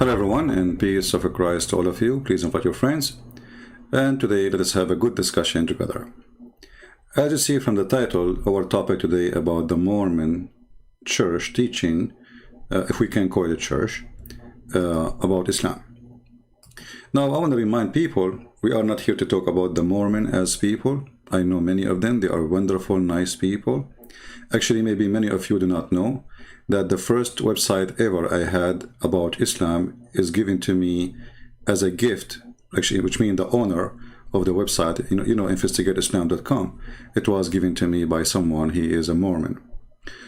Hello everyone, and peace of Christ to all of you. Please invite your friends. And today let us have a good discussion together. As you see from the title, our topic today about the Mormon church teaching, if we can call it church, about Islam. Now I want to remind people, we are not here to talk about the Mormon as people. I know many of them. They are wonderful, nice people. Actually, maybe many of you do not know that the first website ever I had about Islam is given to me as a gift, actually, which means the owner of the website, investigateislam.com. It was given to me by someone. He is a Mormon.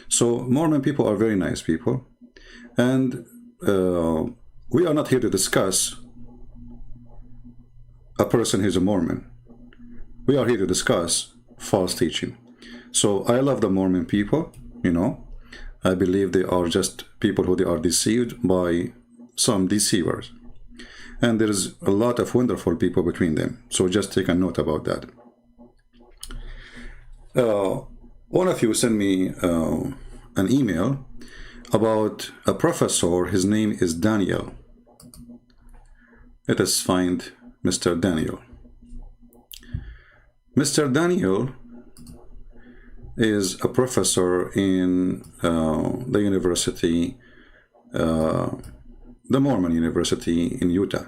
So Mormon people are very nice people. And we are not here to discuss a person who's a Mormon. We are here to discuss false teaching. So I love the Mormon people, I believe they are just people who they are deceived by some deceivers. And there is a lot of wonderful people between them. So just take a note about that. One of you sent me an email about a professor. His name is Daniel. Let us find Mr. Daniel. Mr. Daniel is a professor in the university, the Mormon University in Utah.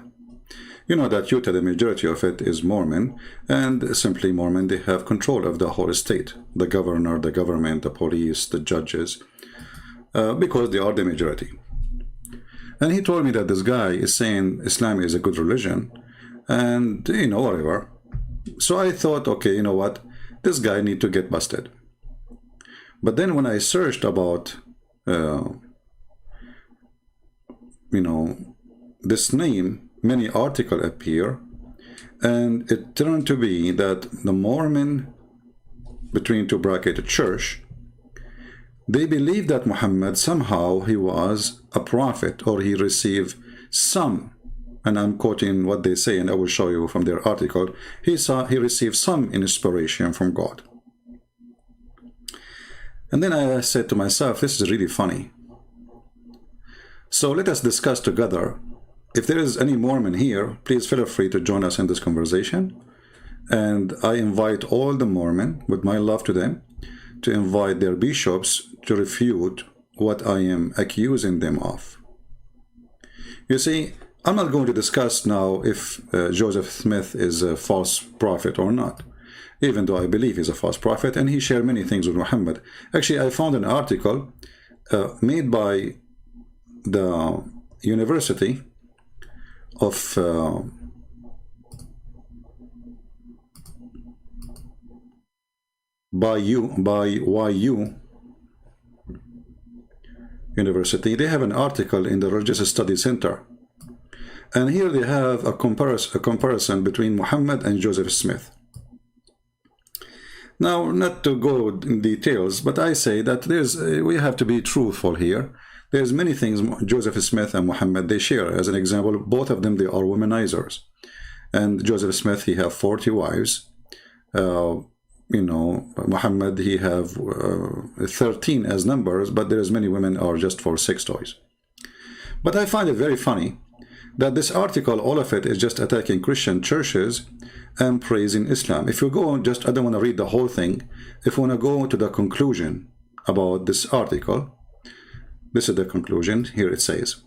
You know that Utah, the majority of it is Mormon, and simply Mormon, they have control of the whole state, the governor, the government, the police, the judges, because they are the majority. And he told me that this guy is saying Islam is a good religion, and, whatever. So I thought, okay, you know what, this guy need to get busted. But then when I searched about, this name, many articles appear, and it turned to be that the Mormon, between two brackets, church, they believe that Muhammad somehow he was a prophet, or he received some, and I'm quoting what they say, and I will show you from their article, he received some inspiration from God. And then I said to myself, this is really funny. So let us discuss together. If there is any Mormon here, please feel free to join us in this conversation. And I invite all the Mormon, with my love to them, to invite their bishops to refute what I am accusing them of. You see, I'm not going to discuss now if Joseph Smith is a false prophet or not, even though I believe he's a false prophet, and he shared many things with Muhammad. Actually, I found an article made by the University of by YU University. They have an article in the Religious Studies Center. And here they have a comparison between Muhammad and Joseph Smith. Now, not to go in details, but I say that we have to be truthful here. There's many things Joseph Smith and Muhammad, they share. As an example, both of them, they are womanizers. And Joseph Smith, he have 40 wives. Muhammad, he have 13 as numbers, but there's many women are just for sex toys. But I find it very funny that this article, all of it is just attacking Christian churches and praising Islam. If you go, I don't want to read the whole thing. If you want to go to the conclusion about this article, this is the conclusion. Here it says,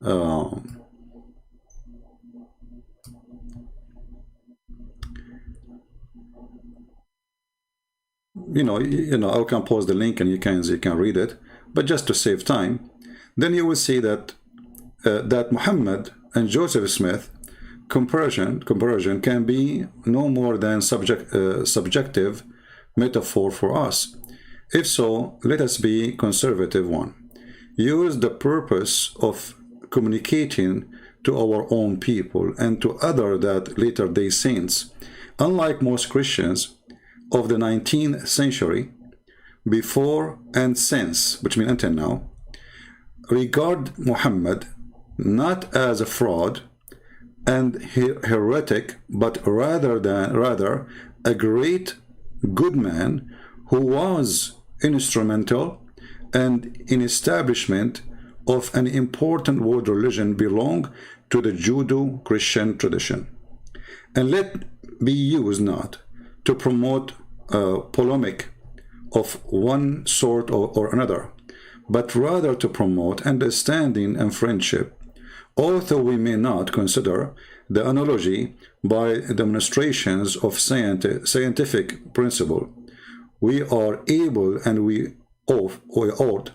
I can post the link and you can read it, but just to save time, then you will see that that Muhammad and Joseph Smith comparison can be no more than subjective metaphor for us. If so, let us be conservative one. Use the purpose of communicating to our own people and to other that later day saints. Unlike most Christians of the 19th century, before and since, which means until now, regard Muhammad not as a fraud and heretic, but rather a great good man who was instrumental and in establishment of an important world religion belong to the Judeo-Christian tradition, and let be used not to promote polemic of one sort or another, but rather to promote understanding and friendship. Although we may not consider the analogy by demonstrations of scientific principle, we are able and we ought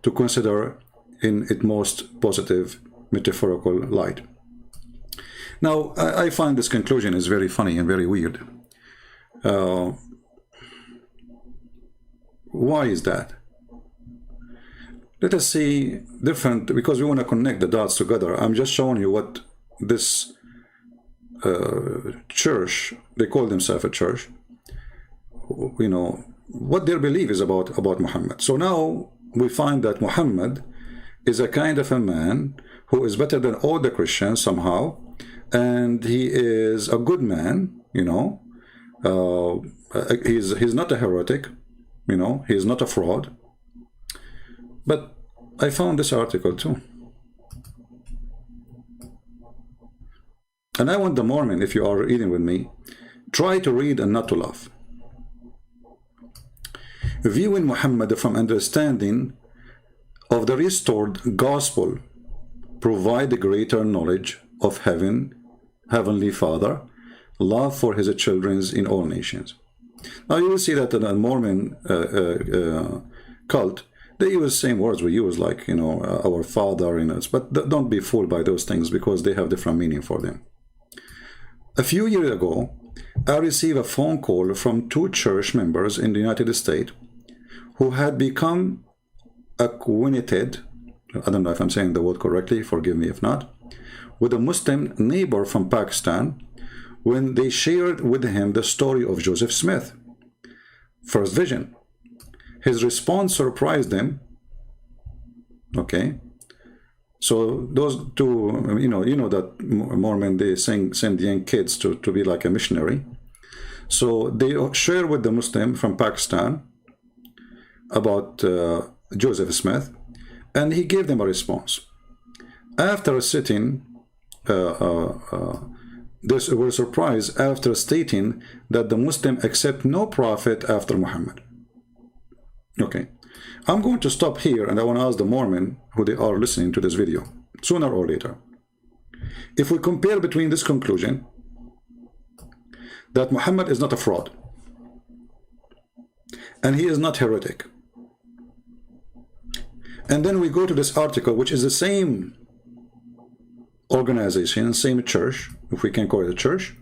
to consider in its most positive metaphorical light. Now, I find this conclusion is very funny and very weird. Why is that? Let us see different, because we want to connect the dots together. I'm just showing you what this church, they call themselves a church, you know, what their belief is about Muhammad. So now we find that Muhammad is a kind of a man who is better than all the Christians somehow, and he is a good man, you know. He's not a heretic, you know, he's not a fraud. But I found this article too. And I want the Mormon, if you are reading with me, try to read and not to laugh. Viewing Muhammad from understanding of the restored gospel provide greater knowledge of Heavenly Father, love for his children in all nations. Now you will see that in the Mormon cult, they use the same words we use, like, you know, our Father, you know, but don't be fooled by those things because they have different meaning for them. A few years ago, I received a phone call from 2 church members in the United States who had become acquainted, I don't know if I'm saying the word correctly, forgive me if not, with a Muslim neighbor from Pakistan when they shared with him the story of Joseph Smith, first vision. His response surprised them. Okay, so those 2, you know that Mormon, they send young kids to be like a missionary. So they share with the Muslim from Pakistan about Joseph Smith, and he gave them a response. After sitting, they were surprised after stating that the Muslim accept no prophet after Muhammad. Okay, I'm going to stop here, and I want to ask the Mormon who they are listening to this video, sooner or later. If we compare between this conclusion, that Muhammad is not a fraud, and he is not heretic, and then we go to this article, which is the same organization, same church, if we can call it a church,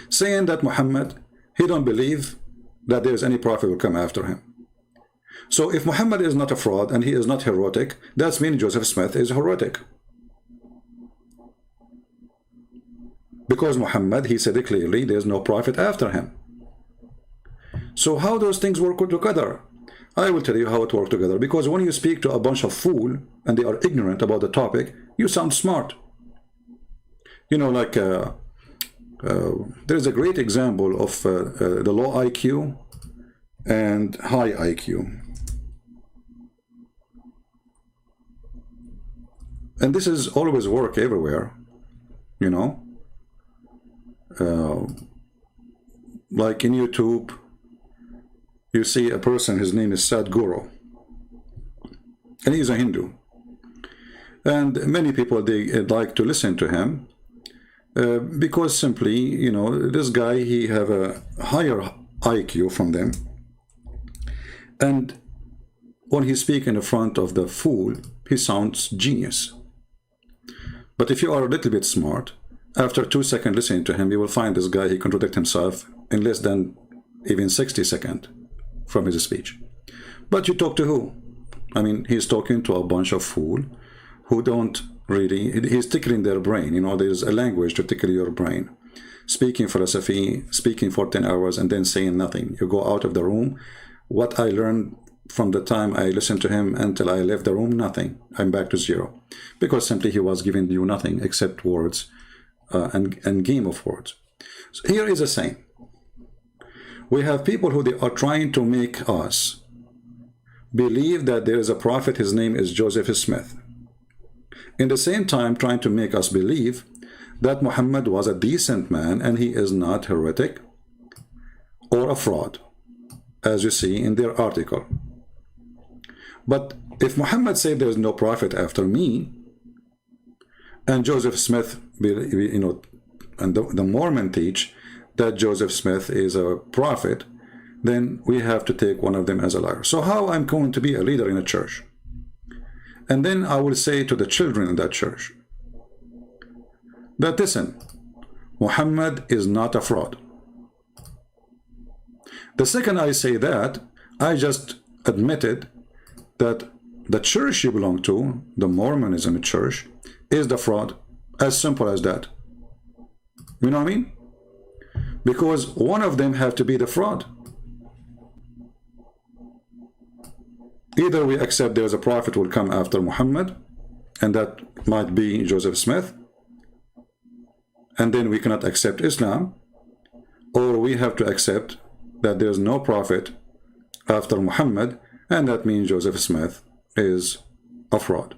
saying that Muhammad, he don't believe that there is any prophet will come after him. So if Muhammad is not a fraud and he is not heretic, that means Joseph Smith is heretic. Because Muhammad, he said it clearly, there is no prophet after him. So how those things work together? I will tell you how it works together. Because when you speak to a bunch of fools and they are ignorant about the topic, you sound smart. You know, like there's a great example of the low IQ and high IQ. And this is always work everywhere, you know. Like in YouTube, you see a person, his name is Sadhguru, and he's a Hindu. And many people, they like to listen to him because simply, you know, this guy, he have a higher IQ from them. And when he speaks in the front of the fool, he sounds genius. But if you are a little bit smart, after 2 seconds listening to him, you will find this guy, he contradicts himself in less than even 60 seconds from his speech. But you talk to who? I mean, he's talking to a bunch of fools who don't really, he's tickling their brain. You know, there's a language to tickle your brain. Speaking philosophy, speaking for 10 hours and then saying nothing. You go out of the room. What I learned from the time I listened to him until I left the room, nothing. I'm back to zero. Because simply he was giving you nothing except words and game of words. So here is a saying. We have people who they are trying to make us believe that there is a prophet, his name is Joseph Smith. in the same time trying to make us believe that Muhammad was a decent man and he is not heretic or a fraud, as you see in their article. But if Muhammad said there is no prophet after me, and Joseph Smith, and the Mormon teach that Joseph Smith is a prophet, then we have to take one of them as a liar. So how I'm going to be a leader in a church? And then I will say to the children in that church that, listen, Muhammad is not a fraud. The second I say that, I just admitted that the church you belong to, the Mormonism church, is the fraud. As simple as that. You know what I mean? Because one of them have to be the fraud. Either we accept there's a prophet will come after Muhammad, and that might be Joseph Smith, and then we cannot accept Islam, or we have to accept that there's no prophet after Muhammad, and that means Joseph Smith is a fraud.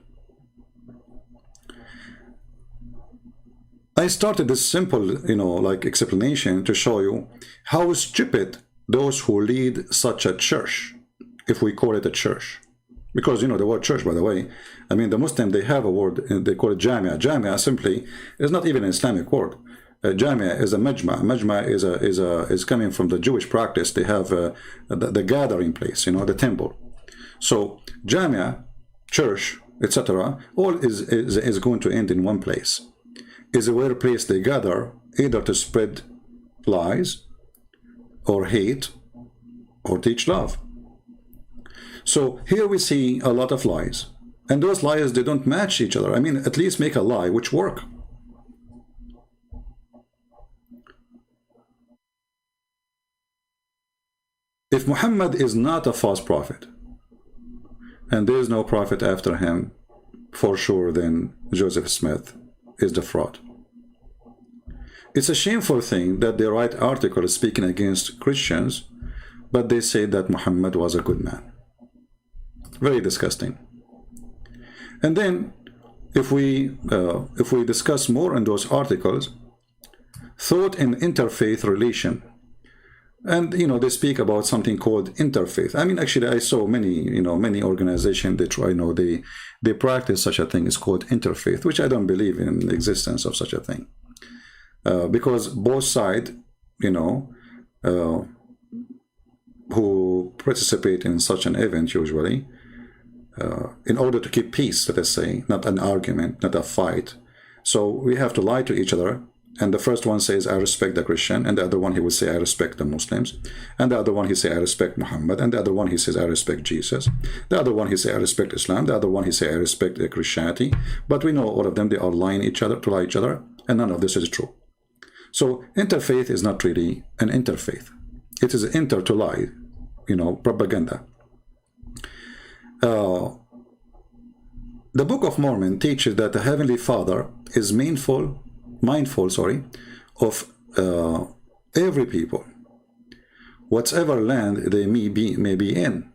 I started this simple, like explanation to show you how stupid those who lead such a church, if we call it a church. Because, the word church, by the way, I mean, the Muslim, they have a word, they call it jamia. Jamia simply is not even an Islamic word. Jamia is a majma. Majma is coming from the Jewish practice. They have the gathering place, the temple. So jamia, church, etc., all is going to end in one place. Is where place they gather either to spread lies or hate or teach love. So here we see a lot of lies, and those lies, they don't match each other. I mean, at least make a lie which work. If Muhammad is not a false prophet and there is no prophet after him, for sure then Joseph Smith is the fraud. It's a shameful thing that they write articles speaking against Christians, but they say that Muhammad was a good man. Very disgusting. And then if we discuss more in those articles, thought in interfaith relation, and they speak about something called interfaith. I mean, actually, I saw many organizations that try, they practice such a thing. It's called interfaith, which I don't believe in the existence of such a thing, because both sides, who participate in such an event usually, in order to keep peace, let us say, not an argument, not a fight. So we have to lie to each other. And the first one says, I respect the Christian. And the other one, he will say, I respect the Muslims. And the other one, he say, I respect Muhammad. And the other one, he says, I respect Jesus. The other one, he say, I respect Islam. The other one, he say, I respect Christianity. But we know all of them, they are lying to lie each other. And none of this is true. So interfaith is not really an interfaith. It is inter to lie, propaganda. The Book of Mormon teaches that the Heavenly Father is mindful of every people, whatever land they may be in.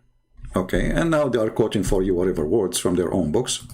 Okay, and now they are quoting for you whatever words from their own books.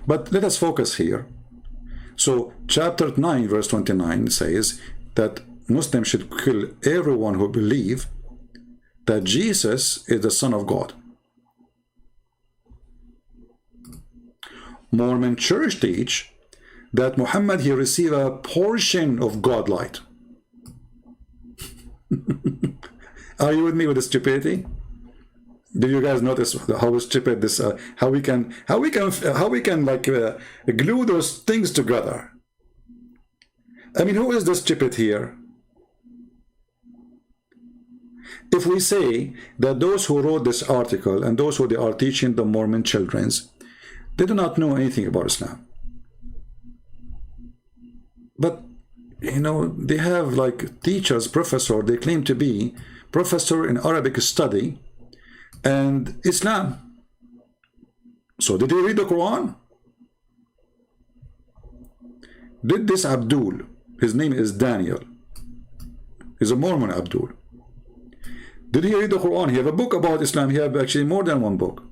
But let us focus here. So chapter 9 verse 29 says that Muslims should kill everyone who believe that Jesus is the Son of God. Mormon church teach that Muhammad, he received a portion of God light. Are you with me with the stupidity? Do you guys notice how stupid this? How we can like glue those things together? I mean, who is the stupid here? If we say that those who wrote this article and those who they are teaching the Mormon children's, they do not know anything about Islam. But, you know, they have like teachers, professor, they claim to be professor in Arabic study and Islam. So did he read the Quran? Did this Abdul, his name is Daniel, he's a Mormon Abdul, did he read the Quran? He have a book about Islam. He have actually more than one book.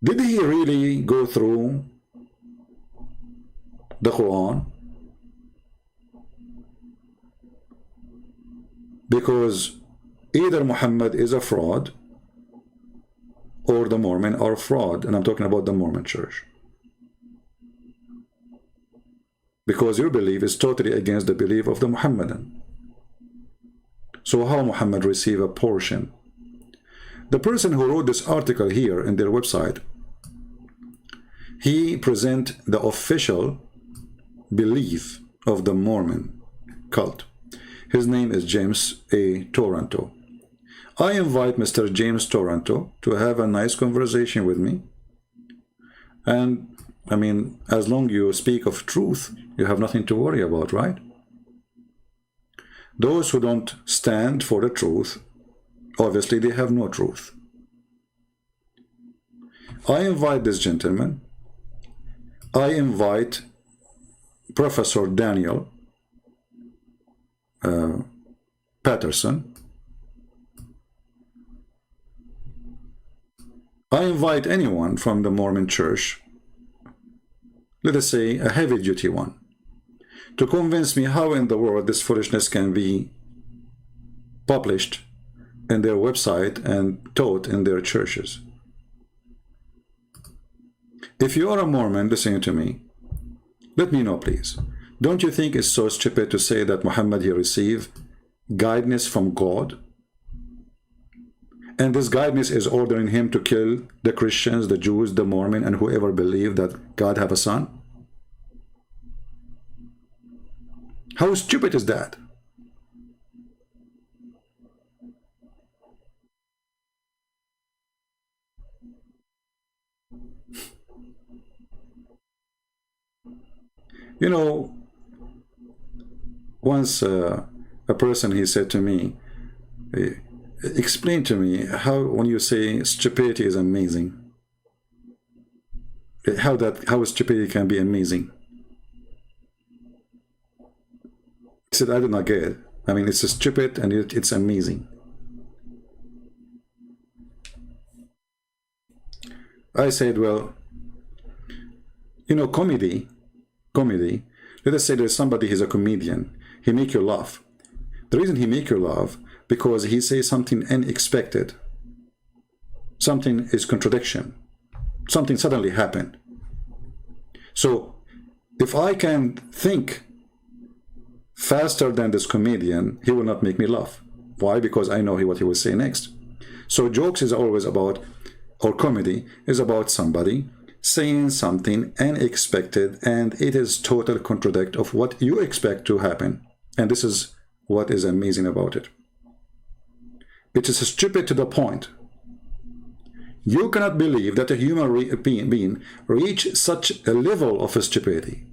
Did he really go through the Quran? Because either Muhammad is a fraud or the Mormon are fraud, and I'm talking about the Mormon church. Because your belief is totally against the belief of the Muhammadan. So how Muhammad receive a portion? The person who wrote this article here in their website, he present the official belief of the Mormon cult. His name is James A. Toronto. I invite Mr. James Toronto to have a nice conversation with me. And I mean, as long as you speak of truth, you have nothing to worry about, right? Those who don't stand for the truth, obviously they have no truth. I invite this gentleman. I invite Professor Daniel Patterson. I invite anyone from the Mormon church, let us say a heavy-duty one, to convince me how in the world this foolishness can be published in their website and taught in their churches. If you are a Mormon listening to me, let me know, please. Don't you think it's so stupid to say that Muhammad, he received guidance from God? And this guidance is ordering him to kill the Christians, the Jews, the Mormon, and whoever believe that God have a son? How stupid is that? You know, once a person, he said to me, explain to me how when you say stupidity is amazing, how stupidity can be amazing. He said, I did not get it. I mean, it's stupid and it's amazing. I said, well, you know, comedy, let us say there's somebody, he's a comedian, he make you laugh. The reason he make you laugh, because he says something unexpected, something is contradiction, something suddenly happened. So if I can think faster than this comedian, he will not make me laugh. Why? Because I know what he will say next. So jokes is always about, or comedy is about somebody saying something unexpected, and it is total contradict of what you expect to happen. And this is what is amazing about it. It is stupid to the point. You cannot believe that a human being reach such a level of stupidity.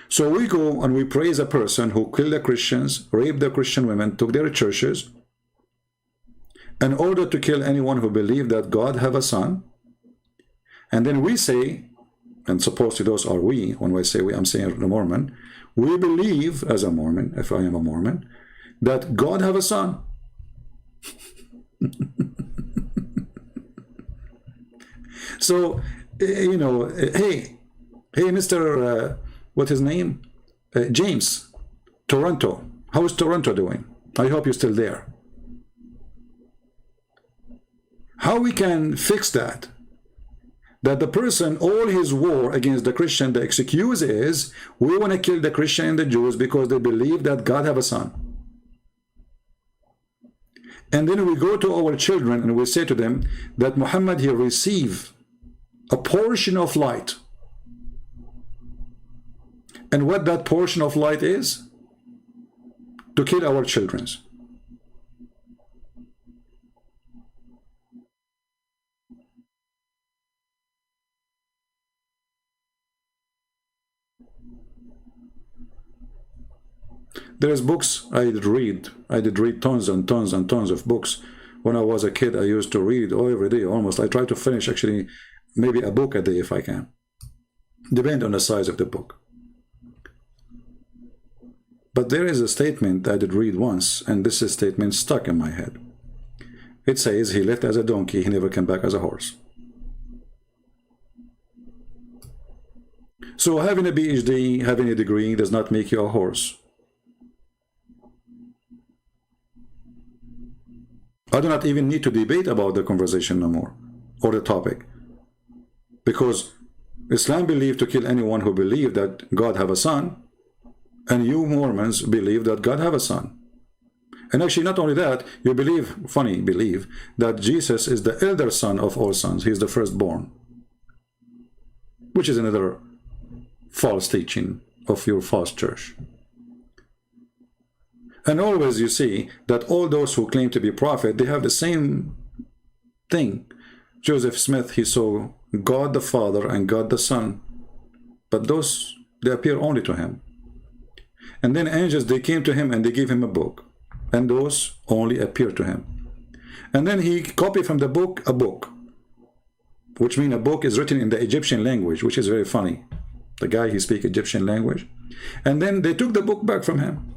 So we go and we praise a person who killed the Christians, raped the Christian women, took their churches, in order to kill anyone who believed that God have a son. And then we say, and supposedly those are we, when I say we, I'm saying the Mormon, we believe as a Mormon, if I am a Mormon, that God have a son. So, you know, hey, Mr. What's his name? James, Toronto. How is Toronto doing? I hope you're still there. How we can fix that? That the person, all his war against the Christian, the excuse is, we want to kill the Christian and the Jews because they believe that God have a son. And then we go to our children and we say to them that Muhammad, he received a portion of light. And what that portion of light is? To kill our children. There's books I did read. I did read tons and tons and tons of books. When I was a kid, I used to read every day almost. I try to finish actually maybe a book a day if I can. Depend on the size of the book. But there is a statement I did read once, and this statement stuck in my head. It says, he left as a donkey, he never came back as a horse. So having a PhD, having a degree does not make you a horse. I do not even need to debate about the conversation no more, or the topic. Because Islam believed to kill anyone who believed that God have a son, and you Mormons believe that God have a son. And actually not only that, you believe that Jesus is the elder son of all sons. He is the firstborn. Which is another false teaching of your false church. And always you see that all those who claim to be prophet, they have the same thing. Joseph Smith, he saw God the Father and God the Son, but those, they appear only to him. And then angels, they came to him and they gave him a book, and those only appear to him. And then he copied from the book a book, which means a book is written in the Egyptian language, which is very funny. The guy, he speaks Egyptian language. And then they took the book back from him.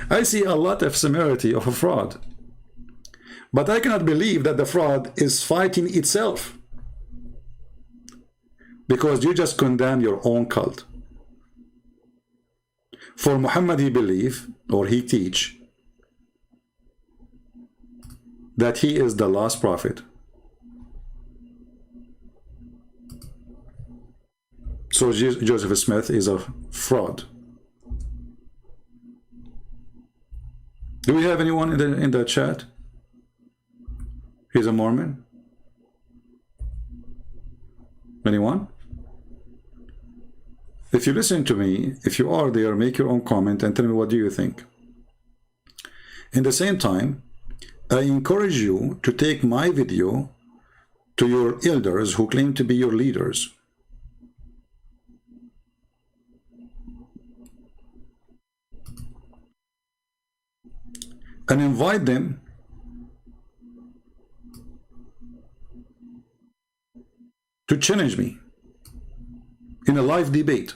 I see a lot of similarity of a fraud. But I cannot believe that the fraud is fighting itself. Because you just condemn your own cult. For Muhammad, he believe, or he teach, that he is the last prophet. So Joseph Smith is a fraud. Do we have anyone in the chat? He's a Mormon? Anyone? If you listen to me, if you are there, make your own comment and tell me what do you think. In the same time, I encourage you to take my video to your elders who claim to be your leaders. And invite them to challenge me in a live debate.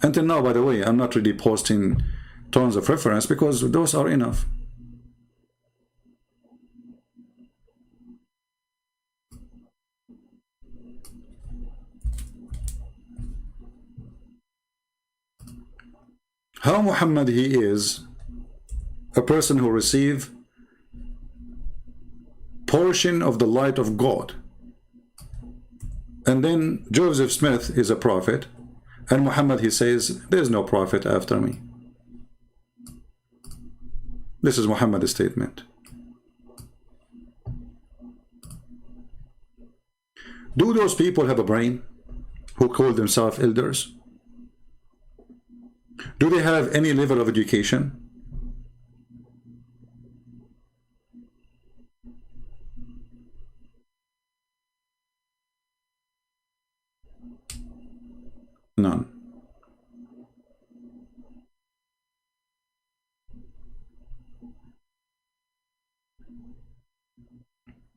Until now, by the way, I'm not really posting tons of reference because those are enough. How Muhammad he is a person who received portion of the light of God. And then Joseph Smith is a prophet, and Muhammad he says, there's no prophet after me. This is Muhammad's statement. Do those people have a brain who call themselves elders? Do they have any level of education? None.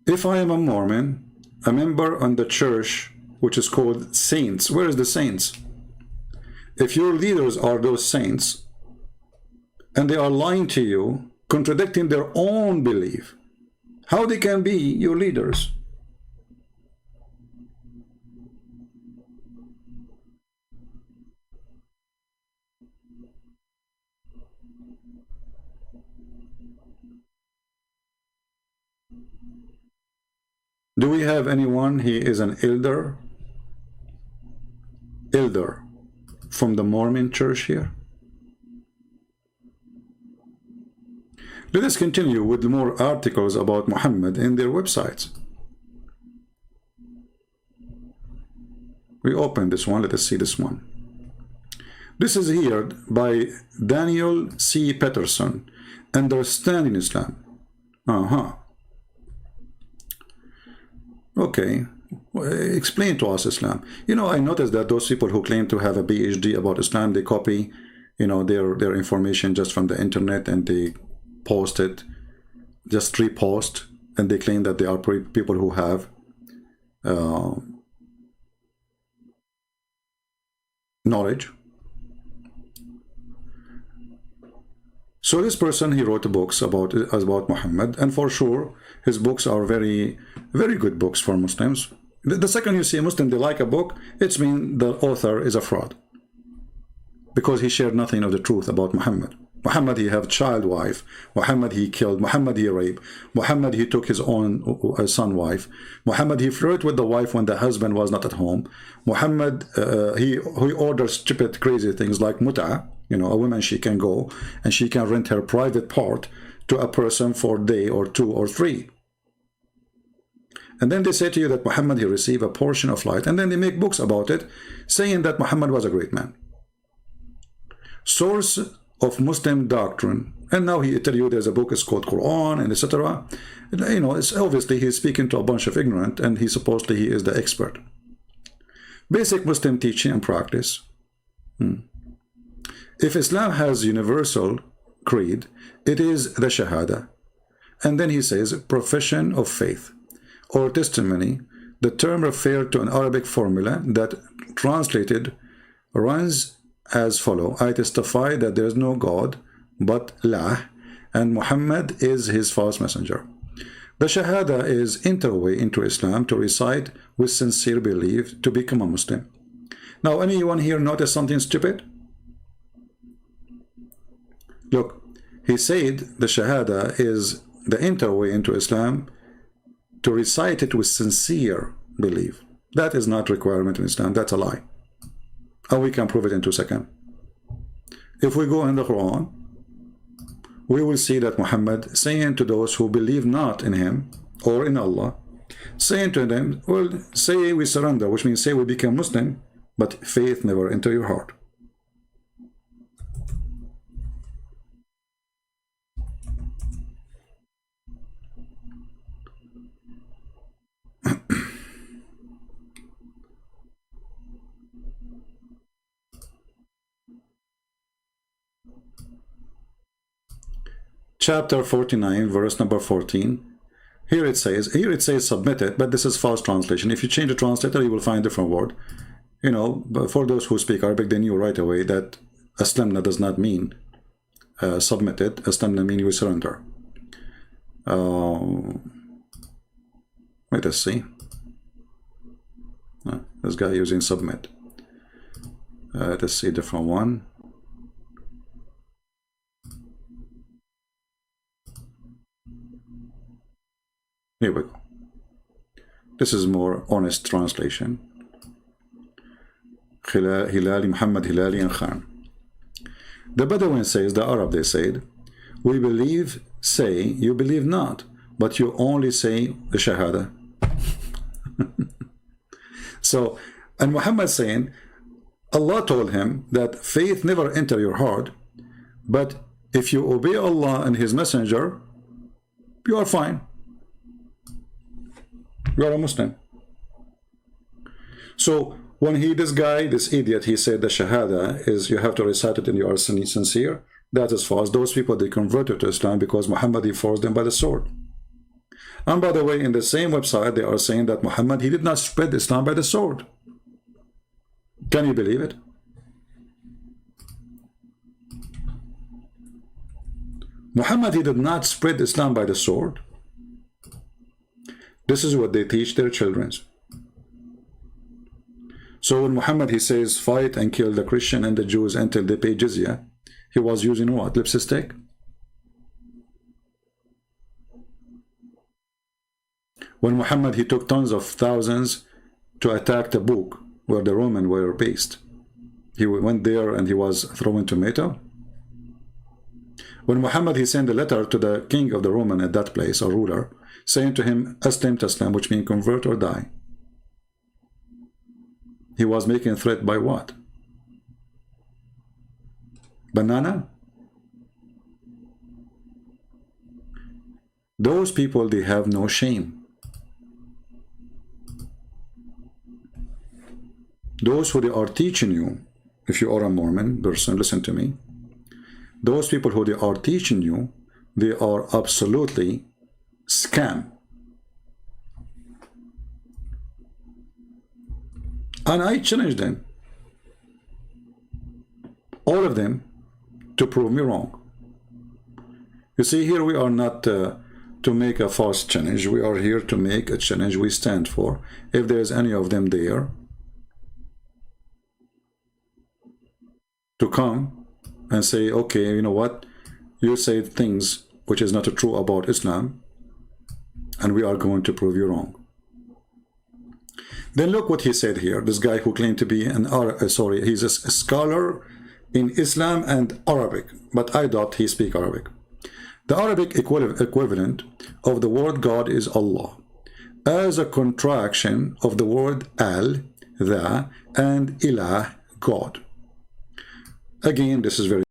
If I am a Mormon, a member on the church which is called saints, where is the saints? If your leaders are those saints and they are lying to you, contradicting their own belief, How they can be your leaders? Do we have anyone? He is an elder from the Mormon church here. Let us continue with more articles about Muhammad in their websites. We open this one. Let us see this one. This is here by Daniel C. Peterson, Understanding Islam. Okay, explain to us Islam. You know, I noticed that those people who claim to have a PhD about Islam, they copy, you know, their information just from the internet, and they post it, just repost, and they claim that they are people who have knowledge. So this person, he wrote books about Muhammad, and for sure his books are very, very good books for Muslims. The second you see a Muslim, they like a book, it's mean the author is a fraud, because he shared nothing of the truth about Muhammad. Muhammad, he have child wife. Muhammad, he killed. Muhammad, he raped. Muhammad, he took his own son wife. Muhammad, he flirted with the wife when the husband was not at home. Muhammad, he orders stupid, crazy things like mut'a. You know, a woman, she can go and she can rent her private part to a person for a day or 2 or 3. And then they say to you that Muhammad, he received a portion of light. And then they make books about it, saying that Muhammad was a great man. Source of Muslim doctrine. And now he tell you there's a book, it's called Quran, and etc. You know, it's obviously he's speaking to a bunch of ignorant, and he supposedly he is the expert. Basic Muslim teaching and practice. If Islam has universal creed, it is the Shahada. And then he says, profession of faith or testimony. The term refers to an Arabic formula that translated runs as follow: I testify that there is no God but Allah, and Muhammad is his false messenger. The Shahada is interway into Islam to recite with sincere belief to become a Muslim. Now, anyone here notice something stupid? Look, he said the Shahada is the interway into Islam to recite it with sincere belief. That is not requirement in Islam. That's a lie. And we can prove it in 2 seconds. If we go in the Quran, we will see that Muhammad saying to those who believe not in him or in Allah, saying to them, well, say we surrender, which means say we become Muslim, but faith never enter your heart. Chapter 49, verse number 14. Here it says submit it, but this is false translation. If you change the translator, you will find a different word. You know, but for those who speak Arabic, they knew right away that aslamna does not mean submit it. Aslamna means you surrender. Let us see. This guy using submit. Let us see a different one. Here we go. This is more honest translation. Hilali, Muhammad Hilali and Khan. The Bedouin says, the Arab, they said, we believe, say, you believe not, but you only say the Shahada. So, and Muhammad saying, Allah told him that faith never enter your heart, but if you obey Allah and His Messenger, you are fine. You are a Muslim. So when this guy, this idiot, he said the Shahada is you have to recite it and you are sincere, that is false. Those people, they converted to Islam because Muhammad, he forced them by the sword. And by the way, in the same website, they are saying that Muhammad, he did not spread Islam by the sword. Can you believe it? Muhammad, he did not spread Islam by the sword. This is what they teach their children. So when Muhammad, he says, fight and kill the Christian and the Jews until they pay jizya, he was using what? Lipstick? When Muhammad, he took tons of thousands to attack the book where the Romans were based, he went there and he was throwing tomato. When Muhammad, he sent a letter to the king of the Roman at that place, or ruler, saying to him, Aslim Taslam, which means convert or die. He was making a threat by what? Banana? Those people, they have no shame. Those who they are teaching you, if you are a Mormon person, listen to me. Those people who they are teaching you, they are absolutely scam. And I challenge them, all of them, to prove me wrong. You see, here we are not to make a false challenge. We are here to make a challenge we stand for. If there is any of them there, to come and say, okay, you know what, you say things which is not true about Islam, and we are going to prove you wrong. Then look what he said here. This guy who claimed to be he's a scholar in Islam and Arabic, but I doubt he speaks Arabic. The Arabic equivalent of the word God is Allah, as a contraction of the word al, the, and ilah, God. Again, this is very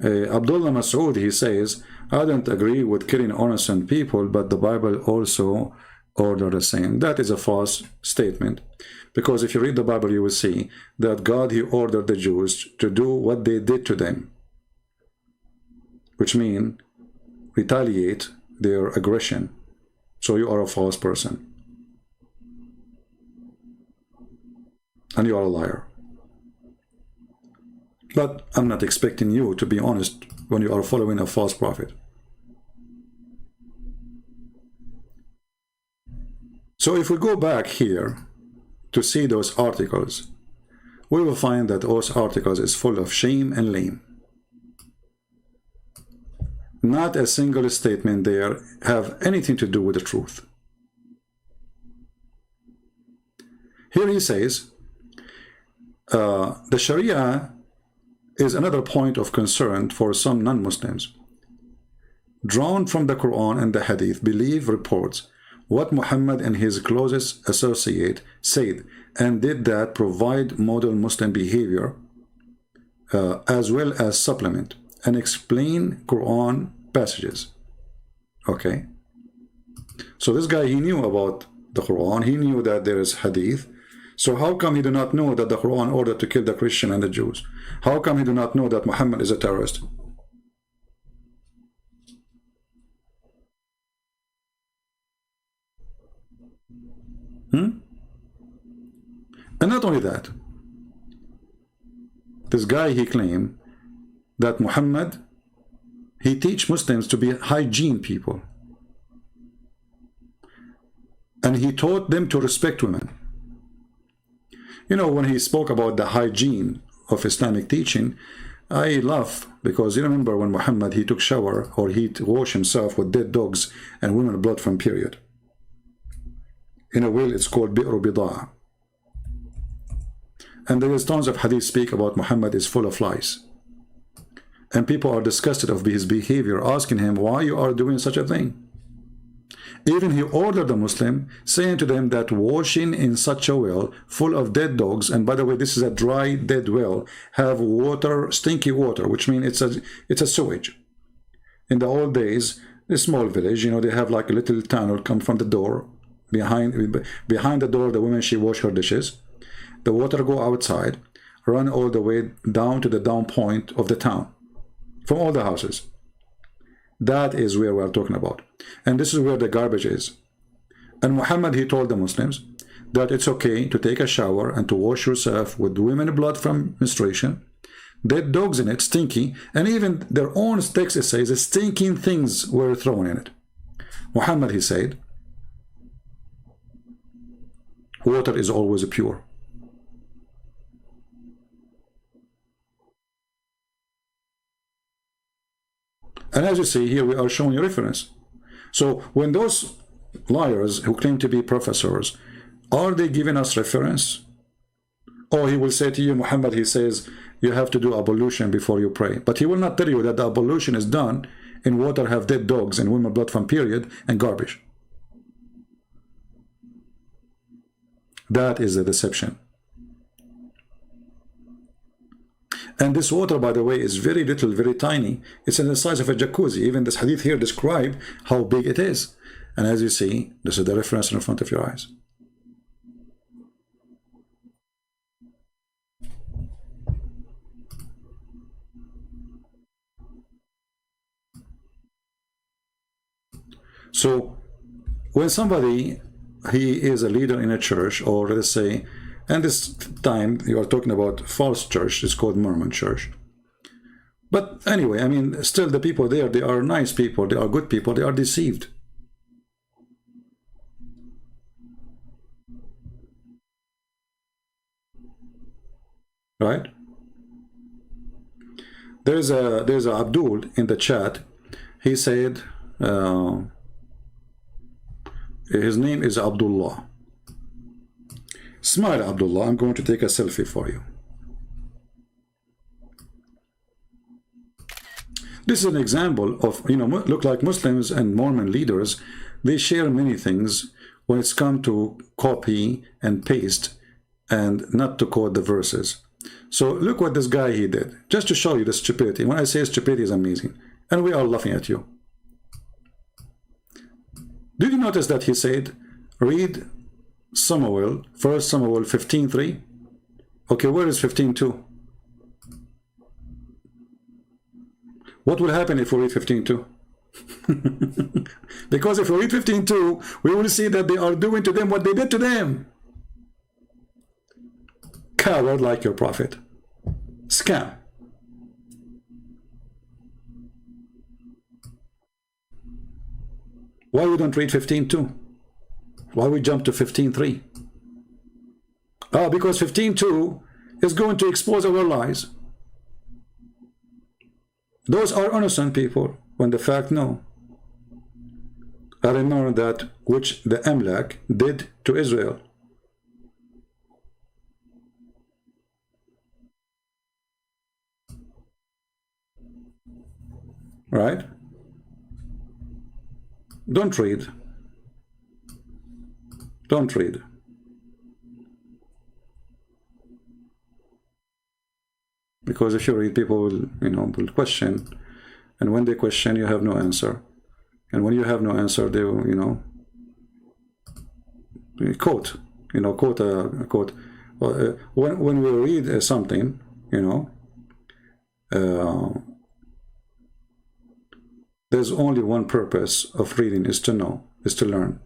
Abdullah Masood, he says, I don't agree with killing innocent people, but the Bible also ordered the same. That is a false statement, because if you read the Bible, you will see that God, he ordered the Jews to do what they did to them, which means retaliate their aggression. So you are a false person, and you are a liar. But I'm not expecting you to be honest when you are following a false prophet. So if we go back here to see those articles, we will find that those articles is full of shame and lame. Not a single statement there have anything to do with the truth. Here he says, the Sharia is another point of concern for some non-Muslims. Drawn from the Quran and the Hadith, believe reports what Muhammad and his closest associate said and did that provide model Muslim behavior as well as supplement and explain Quran passages. Okay, so this guy, he knew about the Quran, he knew that there is Hadith. So how come he do not know that the Quran ordered to kill the Christian and the Jews? How come he do not know that Muhammad is a terrorist? And not only that, this guy, he claimed that Muhammad, he teach Muslims to be hygiene people, and he taught them to respect women. You know, when he spoke about the hygiene of Islamic teaching, I laugh, because you remember when Muhammad, he took shower or he washed himself with dead dogs and women blood from period. In a well, it's called bi'ru bida'a. And there is tons of hadith speak about Muhammad is full of lies. And people are disgusted of his behavior, asking him why you are doing such a thing. Even he ordered the Muslim, saying to them that washing in such a well full of dead dogs, and by the way, this is a dry dead well, have water, stinky water, which means it's a sewage. In the old days, a small village, you know, they have like a little tunnel come from the door. Behind the door, the woman, she wash her dishes. The water go outside, run all the way down to the down point of the town, from all the houses. That is where we are talking about. And this is where the garbage is. And Muhammad, he told the Muslims that it's okay to take a shower and to wash yourself with women blood from menstruation, dead dogs in it, stinky, and even their own text, it says stinking things were thrown in it. Muhammad, he said, water is always pure. And as you see here, we are showing a reference. So when those liars who claim to be professors, are they giving us reference? Or he will say to you, Muhammad, he says, you have to do ablution before you pray. But he will not tell you that the ablution is done in water have dead dogs and women blood from period and garbage. That is a deception. And this water, by the way, is very little, very tiny. It's in the size of a jacuzzi. Even this hadith here describe how big it is. And as you see, this is the reference in front of your eyes. So when somebody, he is a leader in a church, or let's say, and this time you are talking about false church, it's called Mormon church. But anyway, I mean, still the people there, they are nice people, they are good people, they are deceived. Right? There's a Abdul in the chat. He said his name is Abdullah. Smile, Abdullah. I'm going to take a selfie for you. This is an example of, look like Muslims and Mormon leaders, they share many things when it's come to copy and paste and not to quote the verses. So look what this guy he did, just to show you the stupidity. When I say stupidity is amazing, and we are laughing at you. Did you notice that he said, read Samuel, 1 Samuel 15:3? Okay, where is 15:2? What will happen if we read 15:2? Because if we read 15:2, we will see that they are doing to them what they did to them. Coward like your prophet. Scam. Why we don't read 15:2? Why we jump to 15:3? Because 15:2 is going to expose our lies. Those are innocent people, when the fact no. I remember that which the Amalek did to Israel. Right? Don't read. Don't read. Because if you read, people will, will question, and when they question, you have no answer, and when you have no answer, they will, quote a quote. When we read something, there's only one purpose of reading, is to know, is to learn.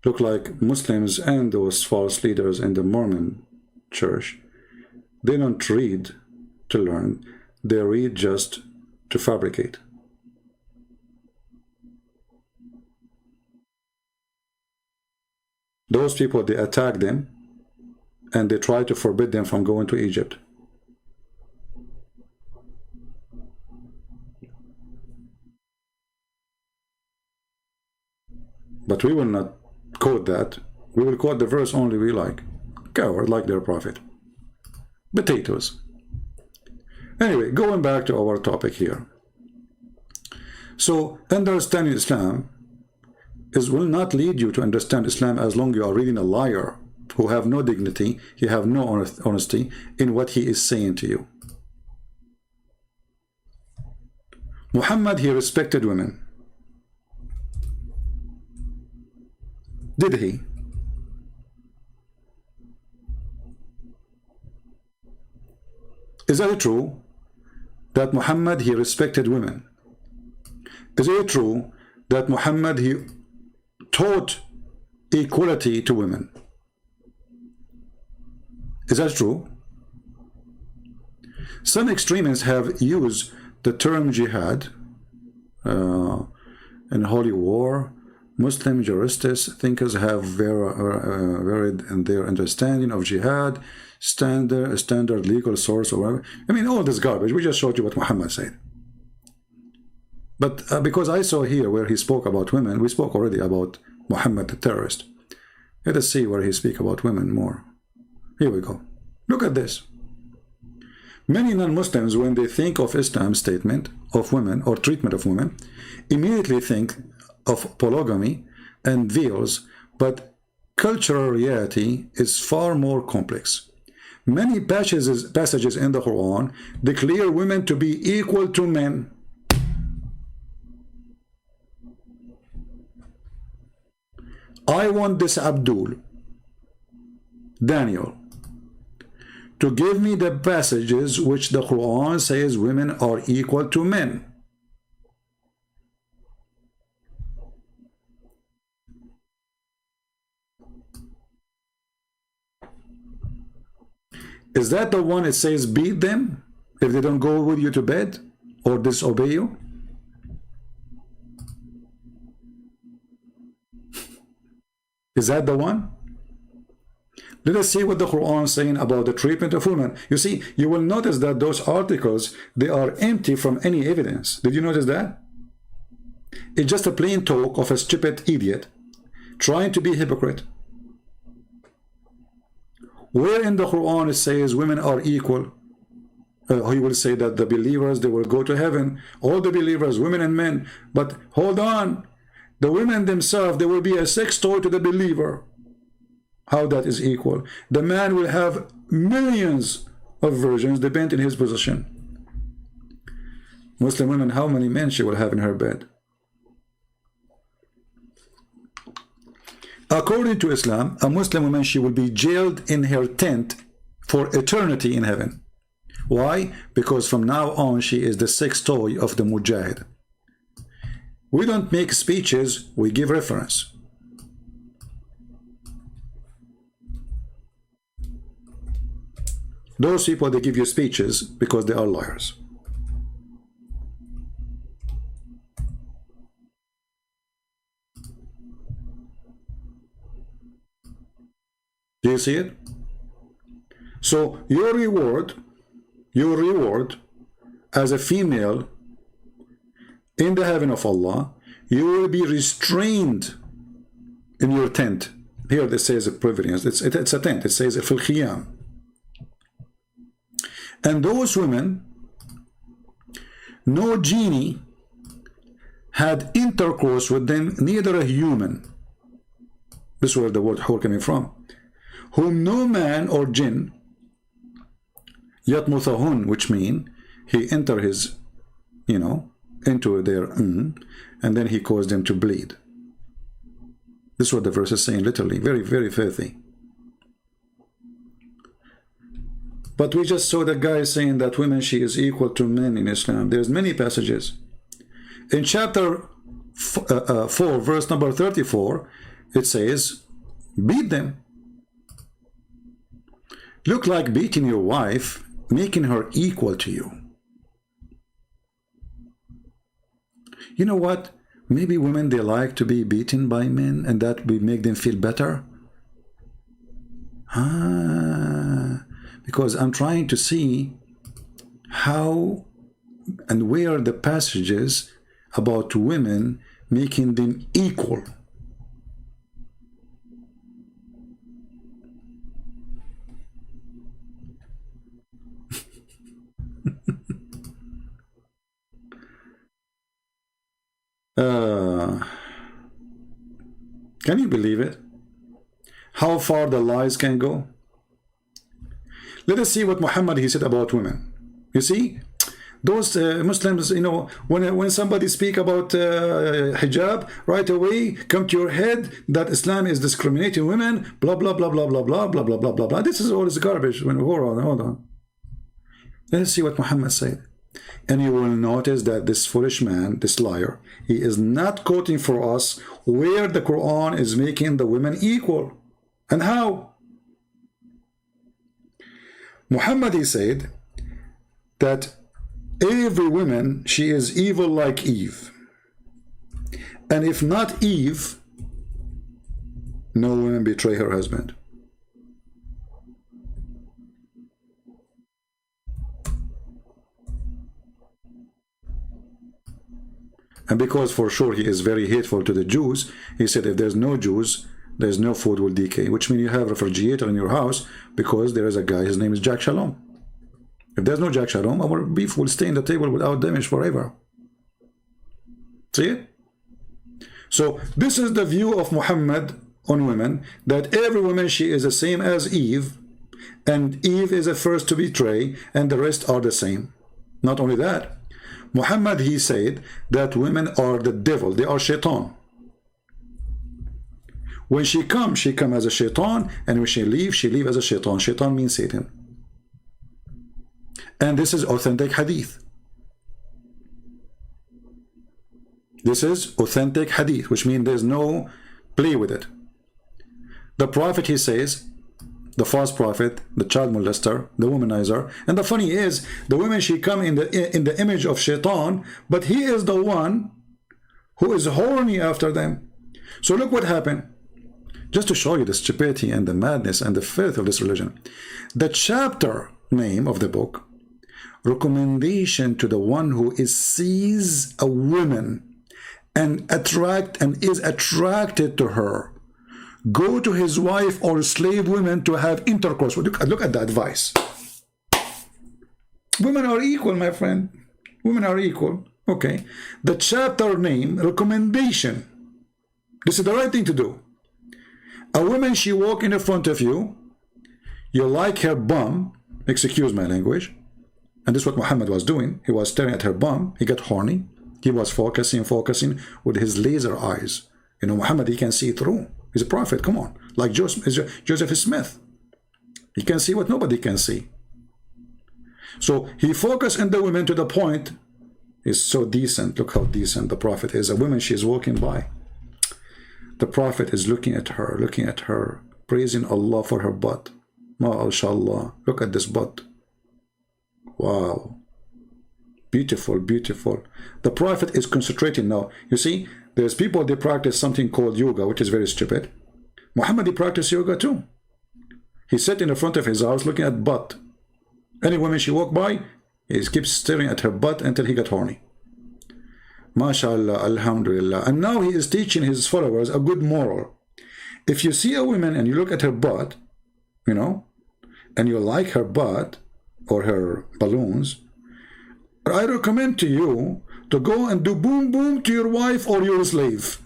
Look like Muslims and those false leaders in the Mormon church, they don't read to learn, they read just to fabricate. Those people, they attack them and they try to forbid them from going to Egypt. But we will not quote that. We will quote the verse only we like. Coward like their prophet. Potatoes. Anyway, going back to our topic here. So, understanding Islam will not lead you to understand Islam as long as you are reading a liar who have no dignity, he have no honesty in what he is saying to you. Muhammad, he respected women. Did he? Is that true that Muhammad, he respected women? Is it true that Muhammad, he taught equality to women? Is that true? Some extremists have used the term jihad in holy war. Muslim jurists, thinkers have varied in their understanding of jihad, standard legal source, or whatever. I mean, all this garbage. We just showed you what Muhammad said. But because I saw here where he spoke about women, we spoke already about Muhammad the terrorist. Let us see where he speaks about women more. Here we go. Look at this. Many non-Muslims, when they think of Islam's statement of women or treatment of women, immediately think of polygamy and veils, but cultural reality is far more complex. Many passages in the Quran declare women to be equal to men. I want this Abdul, Daniel, to give me the passages which the Quran says women are equal to men. Is that the one it says beat them if they don't go with you to bed or disobey you? Is that the one? Let us see what the Quran is saying about the treatment of women. You see, you will notice that those articles, they are empty from any evidence. Did you notice that? It's just a plain talk of a stupid idiot trying to be hypocrite. Where in the Quran it says women are equal He will say that the believers, they will go to heaven, all the believers, women and men. But hold on, the women themselves, they will be a sex toy to the believer. How that is equal? The man will have millions of virgins, depending on his position. Muslim women, how many men she will have in her bed? According to Islam, a Muslim woman, she will be jailed in her tent for eternity in heaven. Why? Because from now on, she is the sex toy of the mujahid. We don't make speeches, we give reference. Those people, they give you speeches because they are liars. Do you see it? So your reward as a female in the heaven of Allah, you will be restrained in your tent. Here it says a privilege. It's a tent. It says fil khiyam. And those women, no genie had intercourse with them, neither a human. This is where the word hur coming from. Whom no man or jinn, yatmuthahun, which mean he enter his, into their and then he caused them to bleed. This is what the verse is saying, literally. Very, very filthy. But we just saw the guy saying that women, she is equal to men in Islam. There's many passages. In chapter 4, verse number 34, it says, beat them. Look like beating your wife, making her equal to you. You know what? Maybe women, they like to be beaten by men, and that will make them feel better. Because I'm trying to see how and where the passages about women making them equal. Can you believe it? How far the lies can go? Let us see what Muhammad he said about women. You see, those Muslims, when somebody speak about hijab, right away come to your head that Islam is discriminating women, blah blah blah blah blah blah blah blah blah blah blah. This is all this garbage. Hold on. Let us see what Muhammad said. And you will notice that this foolish man, this liar, he is not quoting for us where the Quran is making the women equal. And how? Muhammad, he said that every woman, she is evil like Eve. And if not Eve, no woman betray her husband. And because for sure he is very hateful to the Jews, he said if there's no Jews, there's no food will decay, which means you have a refrigerator in your house because there is a guy, his name is Jack Shalom. If there's no Jack Shalom, our beef will stay on the table without damage forever. See it? So this is the view of Muhammad on women, that every woman, she is the same as Eve, and Eve is the first to betray, and the rest are the same. Not only that, Muhammad, he said that women are the devil, they are shaitan. When she comes as a shaitan, and when she leaves as a shaitan. Shaitan means Satan. And this is authentic hadith. This is authentic hadith, which means there's no play with it. The prophet, he says, the false prophet, the child molester, the womanizer, and the funny is, the women, she come in the image of shaitan, but he is the one who is horny after them. So look what happened. Just to show you the stupidity and the madness and the filth of this religion. The chapter name of the book, recommendation to the one who sees a woman and is attracted to her, go to his wife or slave women to have intercourse. Look at the advice. Women are equal, my friend. Women are equal. Okay. The chapter name, recommendation. This is the right thing to do. A woman, she walk in front of you. You like her bum. Excuse my language. And this is what Muhammad was doing. He was staring at her bum. He got horny. He was focusing with his laser eyes. You know, Muhammad, he can see through. He's a prophet. Come on. Like Joseph Smith. He can see what nobody can see. So he focused on the women to the point. He's so decent. Look how decent the prophet is. A woman, she's walking by. The prophet is looking at her, praising Allah for her butt. MashaAllah. Look at this butt. Wow. Beautiful, beautiful. The prophet is concentrating now. You see, there's people, they practice something called yoga, which is very stupid. Muhammad, he practiced yoga too. He sat in the front of his house looking at butt. Any woman she walked by, he keeps staring at her butt until he got horny. MashaAllah, Alhamdulillah. And now he is teaching his followers a good moral. If you see a woman and you look at her butt, you know, and you like her butt or her balloons, I recommend to you to go and do boom boom to your wife or your slave.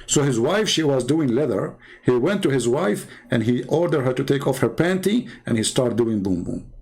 So his wife, she was doing leather. He went to his wife and he ordered her to take off her panty and he started doing boom boom.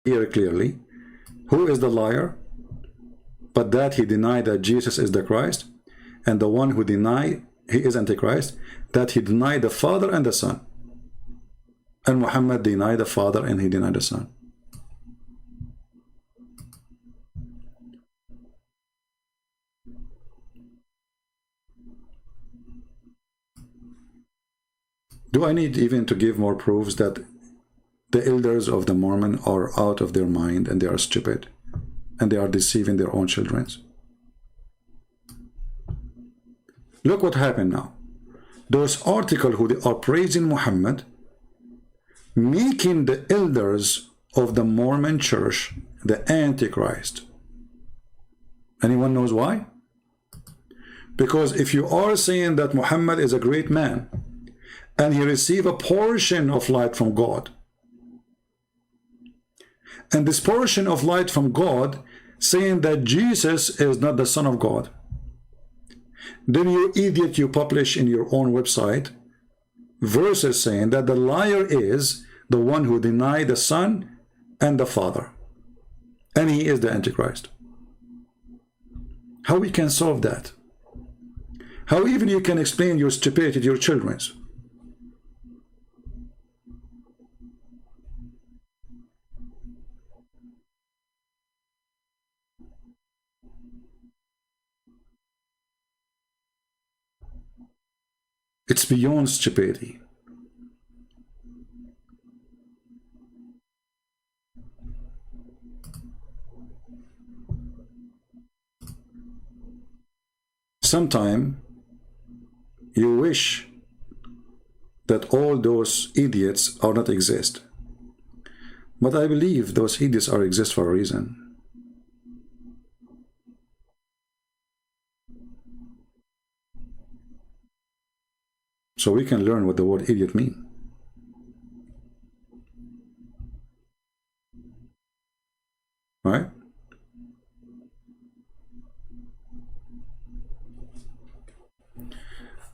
here clearly who is the liar, but that he denied that Jesus is the Christ, and the one who denied he is Antichrist, that he denied the Father and the Son. And Muhammad denied the Father and he denied the Son. Do I need even to give more proofs that the elders of the Mormon are out of their mind and they are stupid and they are deceiving their own children? Look what happened now. Those articles who are praising Muhammad, making the elders of the Mormon church the Antichrist. Anyone knows why? Because if you are saying that Muhammad is a great man and he received a portion of light from God, and this portion of light from God saying that Jesus is not the Son of God, then you idiot, you publish in your own website verses saying that the liar is the one who denied the Son and the Father, and he is the Antichrist. How we can solve that? How even you can explain your stupidity to your children? It's beyond stupidity. Sometimes you wish that all those idiots are not exist. But I believe those idiots are exist for a reason. So we can learn what the word idiot means. Right?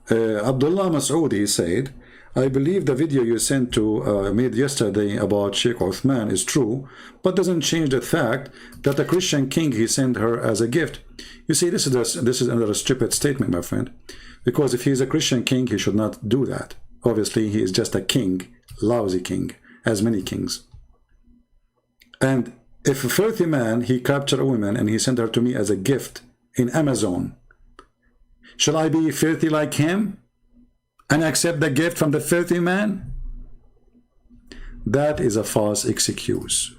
Abdullah Masoudi said, I believe the video you sent to made yesterday about Sheikh Uthman is true, but doesn't change the fact that the Christian king he sent her as a gift. You see, this is another stupid statement, my friend. Because if he is a Christian king, he should not do that. Obviously, he is just a king, lousy king, as many kings. And if a filthy man, he captured a woman and he sent her to me as a gift in Amazon, shall I be filthy like him and accept the gift from the filthy man? That is a false excuse.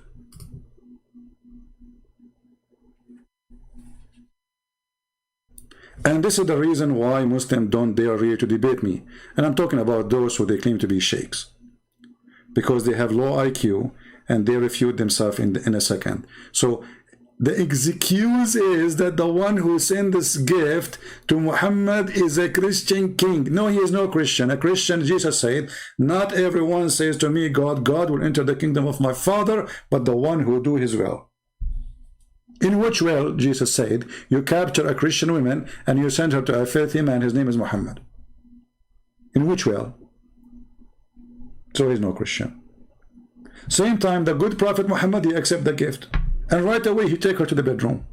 And this is the reason why Muslims don't dare really to debate me. And I'm talking about those who they claim to be sheikhs. Because they have low IQ and they refute themselves in a second. So the excuse is that the one who sent this gift to Muhammad is a Christian king. No, he is no Christian. A Christian, Jesus said, not everyone says to me, God will enter the kingdom of my Father, but the one who do his will. In which will, Jesus said, you capture a Christian woman and you send her to a filthy man, his name is Muhammad. In which will? So he's no Christian. Same time, the good Prophet Muhammad, he accept the gift. And right away, he take her to the bedroom.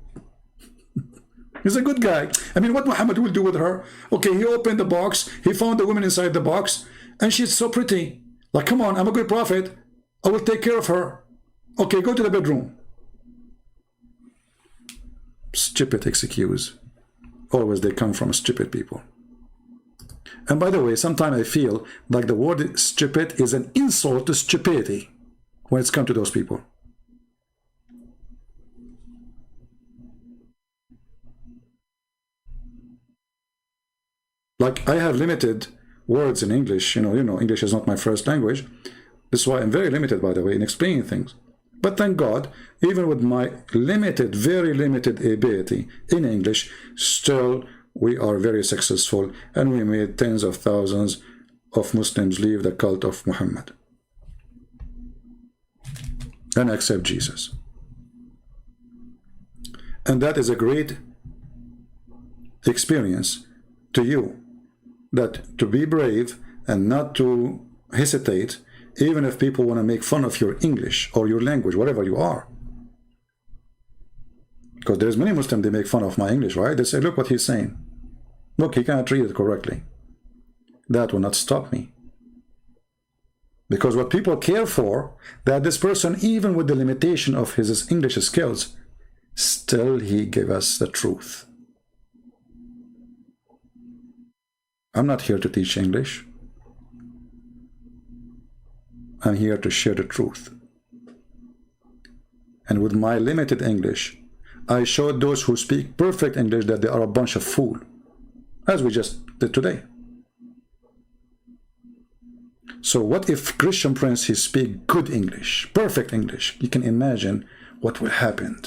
He's a good guy. I mean, what Muhammad will do with her? Okay, he opened the box. He found the woman inside the box. And she's so pretty. Like, come on, I'm a good prophet. I will take care of her. Okay, go to the bedroom. Stupid excuse. Always they come from stupid people. And by the way, sometimes I feel like the word stupid is an insult to stupidity when it's come to those people. Like, I have limited words in English. You know, English is not my first language. This is why I'm very limited, by the way, in explaining things. But thank God, even with my limited, very limited ability in English, still we are very successful, and we made tens of thousands of Muslims leave the cult of Muhammad and accept Jesus. And that is a great experience to you, that to be brave and not to hesitate even if people want to make fun of your English or your language, whatever you are. Because there's many Muslims, they make fun of my English, right? They say, look what he's saying. Look, he cannot read it correctly. That will not stop me. Because what people care for, that this person, even with the limitation of his English skills, still he gave us the truth. I'm not here to teach English. I'm here to share the truth. And with my limited English, I showed those who speak perfect English that they are a bunch of fools, as we just did today. So what if Cristian Prince, he speak good English, perfect English? You can imagine what will happen.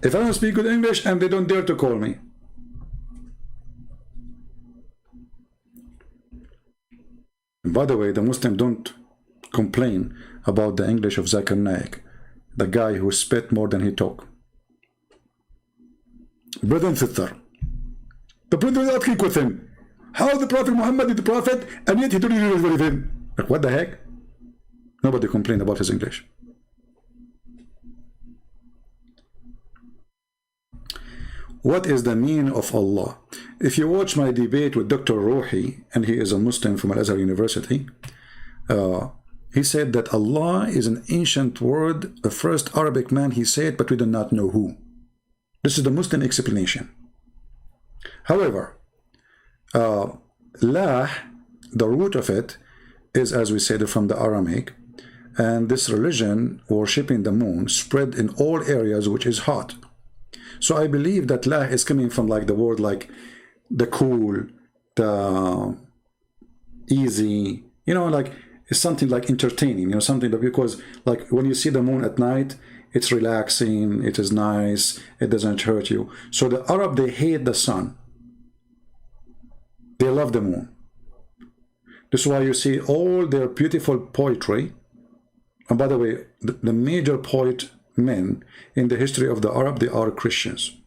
If I don't speak good English and they don't dare to call me. And by the way, the Muslims don't complain about the English of Zakir Naik, the guy who spit more than he talk. Brother and sister, the brother is asking question, how the Prophet Muhammad is the Prophet and yet he don't even believe him? Like, what the heck? Nobody complained about his English. What is the meaning of Allah? If you watch my debate with Dr. Ruhi, and he is a Muslim from Al-Azhar University, he said that Allah is an ancient word, the first Arabic man he said, but we do not know who. This is the Muslim explanation. However, lah, the root of it, is, as we said, from the Aramaic, and this religion, worshipping the moon, spread in all areas which is hot. So I believe that lah is coming from like the word like the cool, the easy, you know, like it's something like entertaining, you know, something that, because like when you see the moon at night, it's relaxing, it is nice, it doesn't hurt you. So the Arab, they hate the sun. They love the moon. This is why you see all their beautiful poetry. And by the way, the major poet men in the history of the Arab, they are Christians.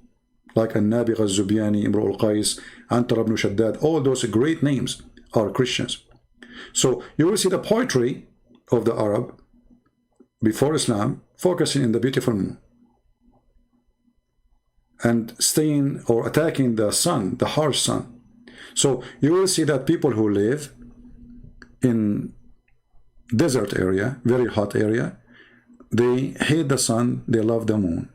Like An-Nabi Ghaz-Zubyani, Imru al-Qais, Antar ibn Shaddad, all those great names are Christians. So you will see the poetry of the Arab before Islam focusing in the beautiful moon and staying or attacking the sun, the harsh sun. So you will see that people who live in desert area, very hot area, they hate the sun, they love the moon.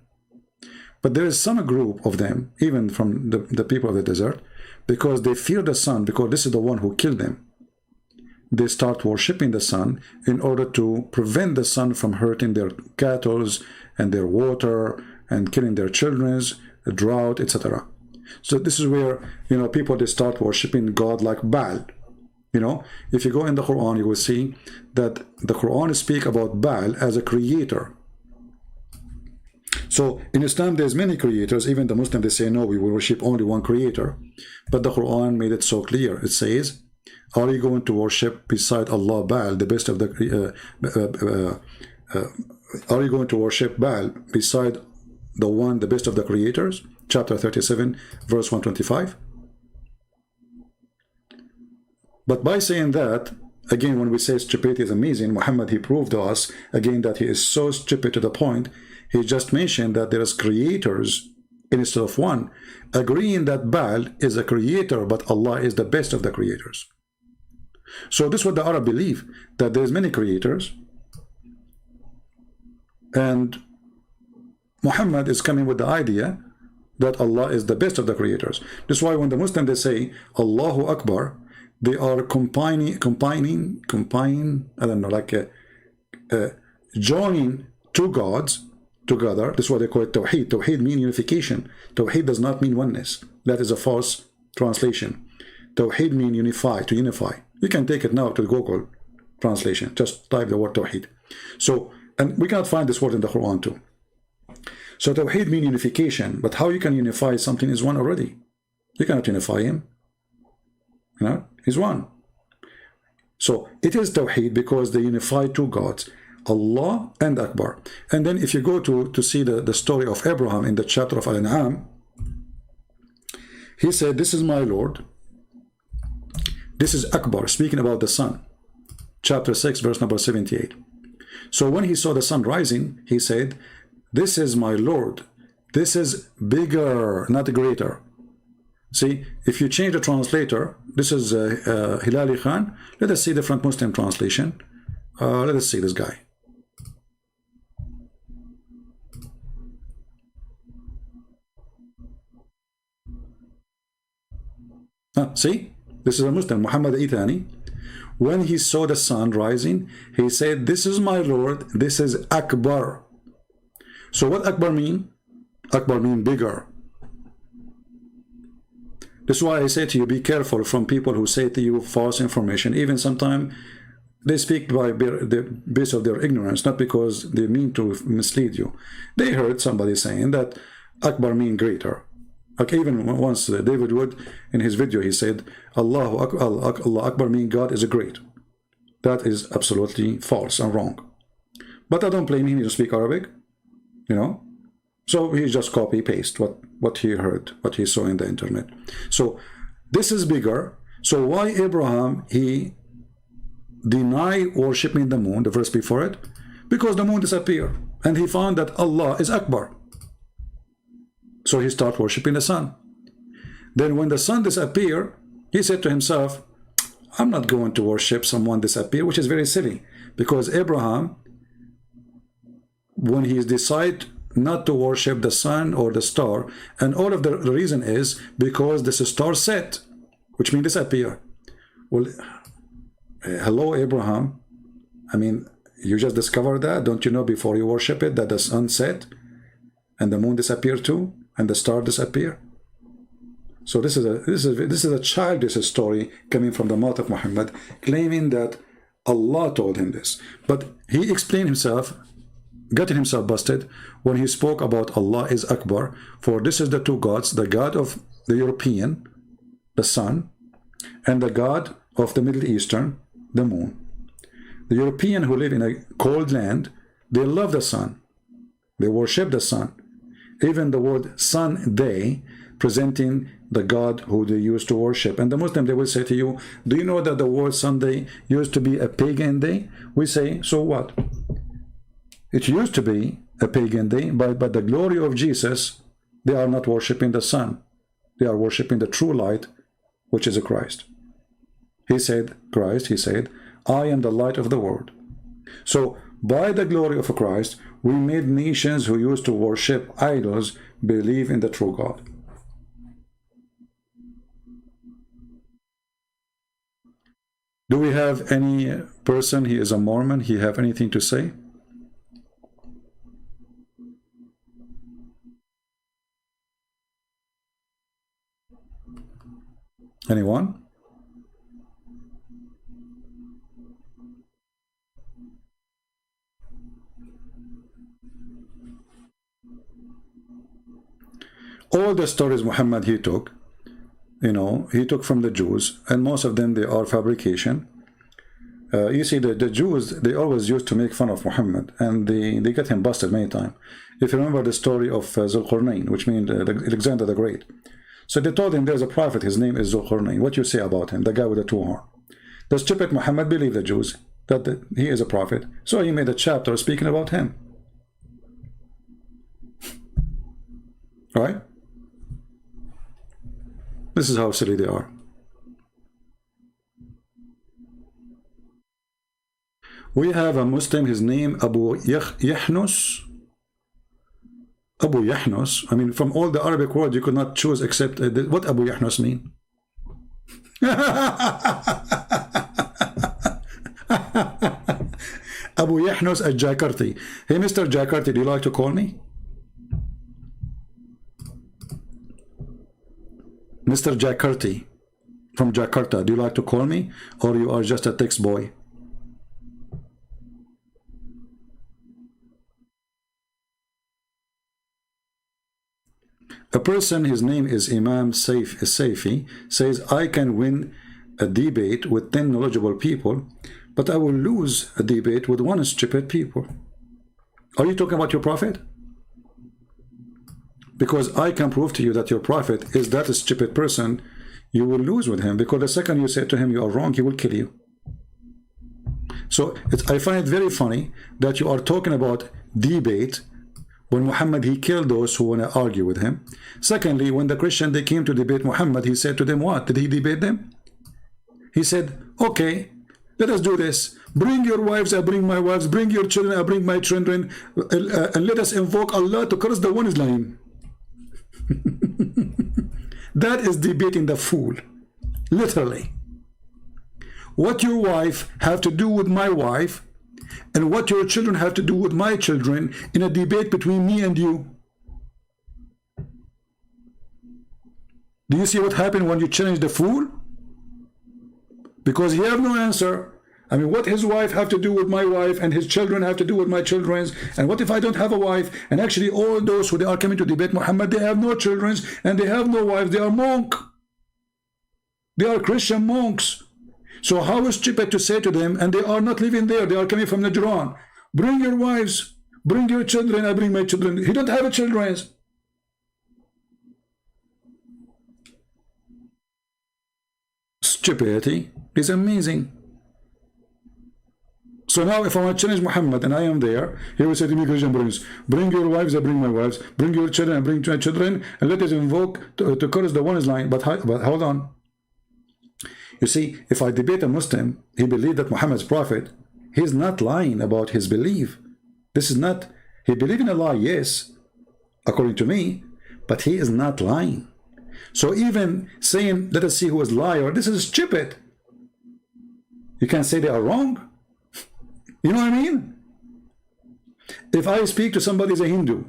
But there is some group of them, even from the people of the desert, because they fear the sun, because this is the one who killed them. They start worshipping the sun in order to prevent the sun from hurting their cattle and their water and killing their children, the drought, etc. So this is where, you know, people, they start worshipping God like Baal. You know, if you go in the Quran, you will see that the Quran speaks about Baal as a creator. So in Islam, there's many creators. Even the Muslims, they say, no, we will worship only one creator. But the Quran made it so clear. It says, are you going to worship beside Allah Baal, the best of the are you going to worship Baal beside the one, the best of the creators? Chapter 37, verse 125. But by saying that, again, when we say stupidity is amazing, Muhammad, he proved to us again that he is so stupid to the point, he just mentioned that there is creators instead of one, agreeing that Baal is a creator, but Allah is the best of the creators. So this is what the Arab believe, that there's many creators, and Muhammad is coming with the idea that Allah is the best of the creators. This is why when the Muslims, they say Allahu Akbar, they are combining, I don't know, like joining two gods together. This is what they call it Tawheed. Tawheed means unification. Tawheed does not mean oneness. That is a false translation. Tawheed means unify, to unify. You can take it now to Google translation. Just type the word Tawheed. So, and we cannot find this word in the Quran too. So Tawheed means unification. But how you can unify something is one already? You cannot unify him. You know, he's one. So it is Tawheed because they unify two gods, Allah and Akbar. And then if you go to see the story of Abraham in the chapter of Al-An'am, he said, this is my Lord. This is Akbar, speaking about the sun. chapter 6, verse number 78. So when he saw the sun rising, he said, this is my Lord. This is bigger, not greater. See, if you change the translator, this is Hilali Khan. Let us see different Muslim translation. Let us see this guy. See, this is a Muslim, Muhammad Ithani. When he saw the sun rising, he said, this is my Lord, this is Akbar. So what Akbar mean? Akbar mean bigger. This is why I say to you, be careful from people who say to you false information. Even sometimes they speak by the base of their ignorance, not because they mean to mislead you. They heard somebody saying that Akbar mean greater. Like even once David Wood in his video, he said, Allah Akbar mean God is great. That is absolutely false and wrong. But I don't blame him to speak Arabic, you know. So he just copy paste what he heard, what he saw in the internet. So this is bigger. So why Abraham he denied worshiping the moon, the verse before it? Because the moon disappeared and he found that Allah is Akbar. So he started worshiping the sun. Then when the sun disappeared, he said to himself, I'm not going to worship someone disappear, which is very silly, because Abraham, when he decided not to worship the sun or the star, and all of the reason is because this star set, which means disappear. Well, hello Abraham, I mean, you just discovered that. Don't you know before you worship it that the sun set and the moon disappeared too, and the star disappear? So this is a childish story coming from the mouth of Muhammad, claiming that Allah told him this. But he explained himself, getting himself busted when he spoke about Allah is Akbar. For this is the two gods, the God of the European, the sun, and the God of the Middle Eastern, the moon. The European who live in a cold land, they love the sun. They worship the sun. Even the word sun day, presenting the God who they used to worship. And the Muslim, they will say to you, do you know that the word Sunday used to be a pagan day? We say, so what? It used to be a pagan day, but the glory of Jesus, they are not worshiping the sun. They are worshiping the true light, which is a Christ. He said, Christ, he said, I am the light of the world. So by the glory of Christ, we made nations who used to worship idols believe in the true God. Do we have any person, he is a Mormon, he have anything to say? Anyone? All the stories Muhammad he took, you know, he took from the Jews, and most of them, they are fabrication. You see, the Jews, they always used to make fun of Muhammad, and they get him busted many times. If you remember the story of Zulqarnain, which means Alexander the Great. So they told him there's a prophet, his name is Zulqarnain. What you say about him, the guy with the two horns? The stupid Muhammad believed the Jews, that he is a prophet. So he made a chapter speaking about him. Right? This is how silly they are. We have a Muslim, his name Abu Yahnus. Abu Yahnus. I mean, from all the Arabic words, you could not choose except what Abu Yahnus mean. Abu Yahnus al-Jakarti. Hey, Mr. Jakarti, do you like to call me? Mr. Jakarti from Jakarta, do you like to call me, or you are just a text boy? A person, his name is Imam Saifi, says, I can win a debate with 10 knowledgeable people, but I will lose a debate with one stupid people. Are you talking about your prophet? Because I can prove to you that your prophet is that stupid person. You will lose with him, because the second you say to him you are wrong, he will kill you. So I find it very funny that you are talking about debate when Muhammad, he killed those who want to argue with him. Secondly, when the Christian, they came to debate Muhammad, he said to them what? Did he debate them? He said, okay, let us do this. Bring your wives, I bring my wives. Bring your children, I bring my children. And let us invoke Allah to curse the one is lying. That is debating the fool. Literally. What your wife have to do with my wife, and what your children have to do with my children in a debate between me and you. Do you see what happened when you challenge the fool? Because he have no answer. I mean, what his wife have to do with my wife, and his children have to do with my children's, and what if I don't have a wife? And actually all those who they are coming to debate Muhammad, they have no children's and they have no wives. They are monk. They are Christian monks. So how is stupid to say to them, and they are not living there, they are coming from Najran, bring your wives, bring your children, I bring my children. He don't have a children. Stupidity is amazing. So now if I want to challenge Muhammad and I am there, he will say to me, Cristian Prince, bring your wives, I bring my wives, bring your children, I bring my children, and let us invoke to curse the one is lying. But hold on. You see, if I debate a Muslim, he believes that Muhammad is prophet, he's not lying about his belief. This is not, he believes in a lie, yes, according to me, but he is not lying. So even saying, let us see who is liar, this is stupid. You can't say they are wrong. You know what I mean? If I speak to somebody who's a Hindu,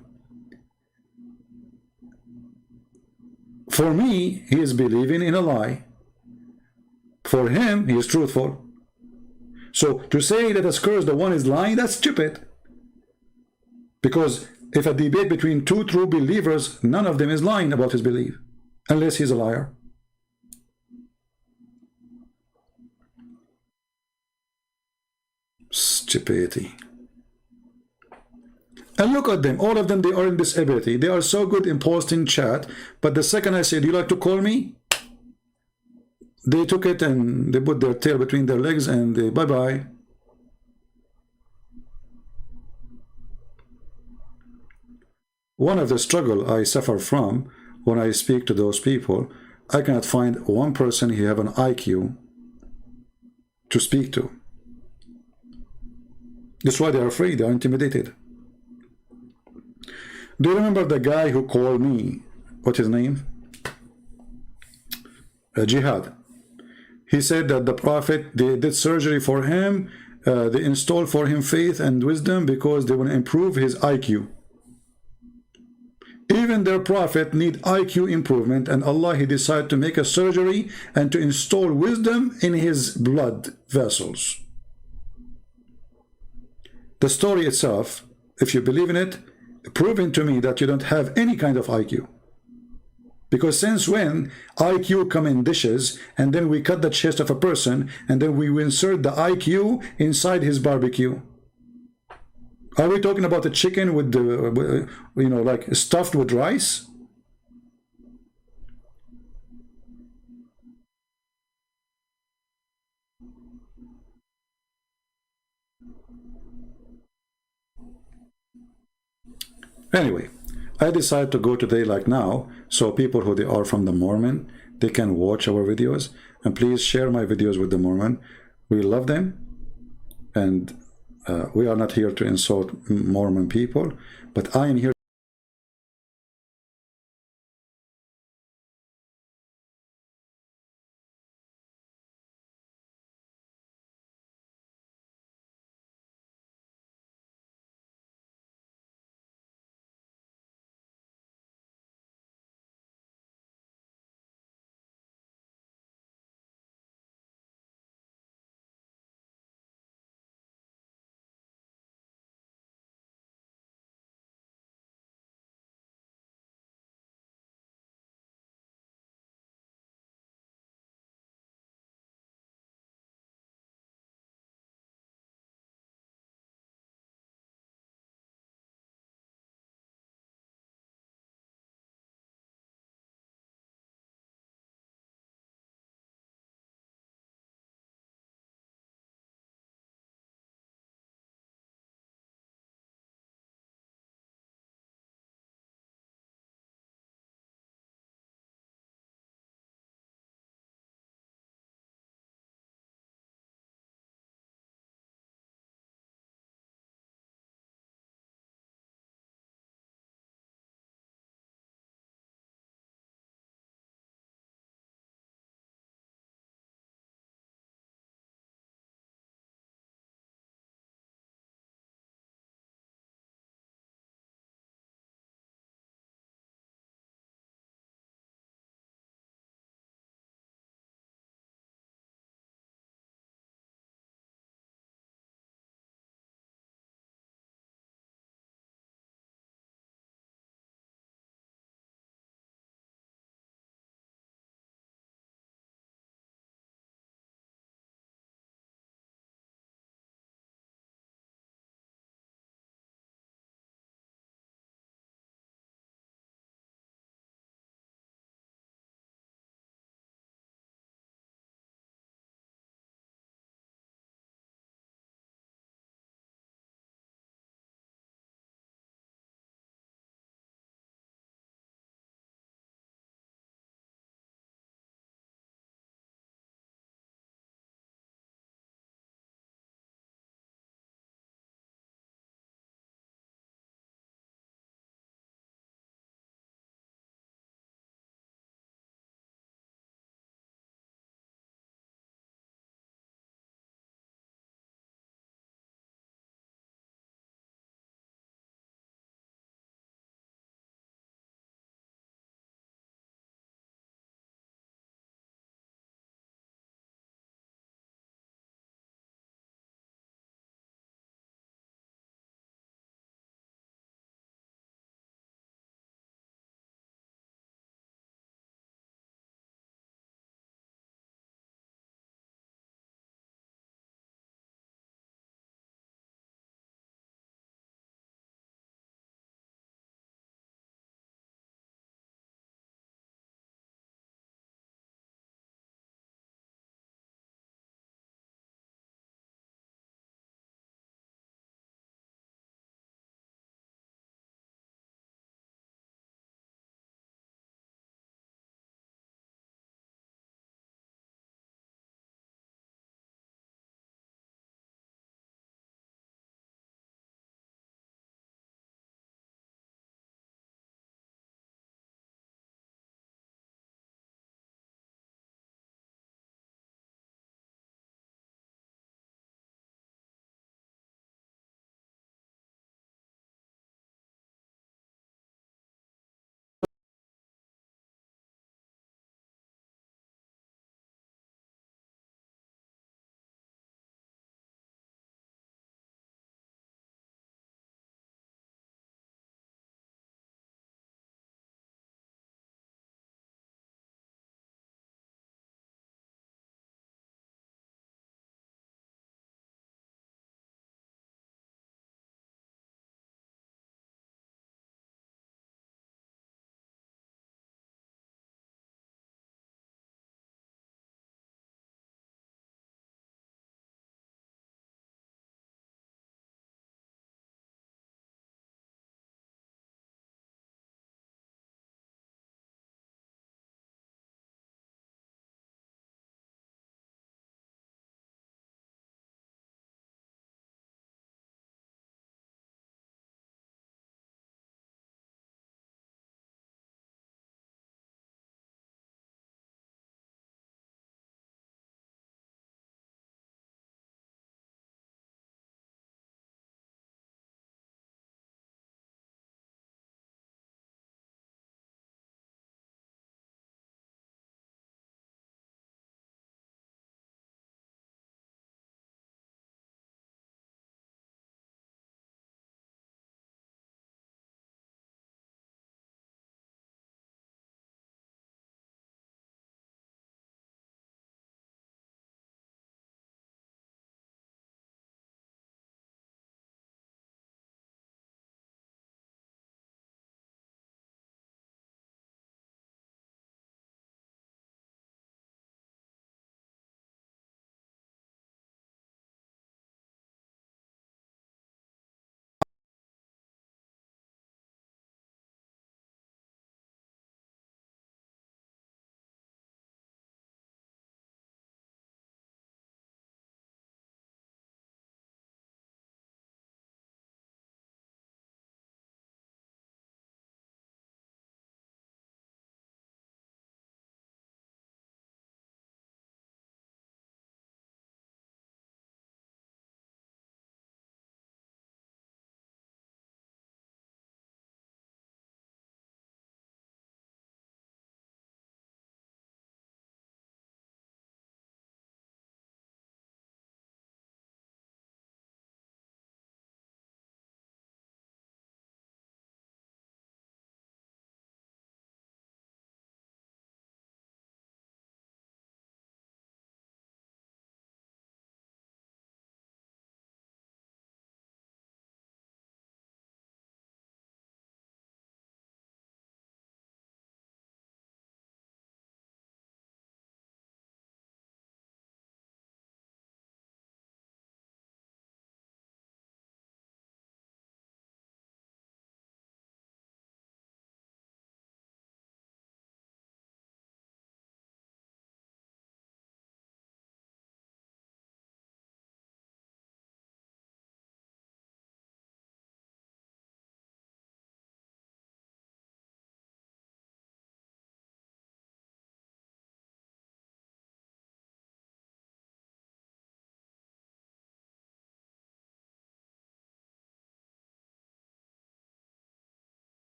for me, he is believing in a lie. For him, he is truthful. So to say that a curse the one is lying, that's stupid. Because if a debate between two true believers, none of them is lying about his belief, unless he's a liar. Stupidity. And look at them, all of them, they are in this ability. They are so good in posting chat, but the second I say, do you like to call me? They took it and they put their tail between their legs and they bye-bye. One of the struggle I suffer from when I speak to those people, I cannot find one person who have an IQ to speak to. That's why they are afraid, they are intimidated. Do you remember the guy who called me? What's his name? Jihad. He said that the prophet, they did surgery for him, they installed for him faith and wisdom because they want to improve his IQ. Even their prophet need IQ improvement, and Allah, he decided to make a surgery and to install wisdom in his blood vessels. The story itself, if you believe in it, proving to me that you don't have any kind of IQ. Because since when IQ come in dishes, and then we cut the chest of a person, and then we insert the IQ inside his barbecue? Are we talking about the chicken with the, you know, like stuffed with rice? Anyway, I decided to go today like now, so people who they are from the Mormon, they can watch our videos, and please share my videos with the Mormon. We love them, and we are not here to insult Mormon people, but I am here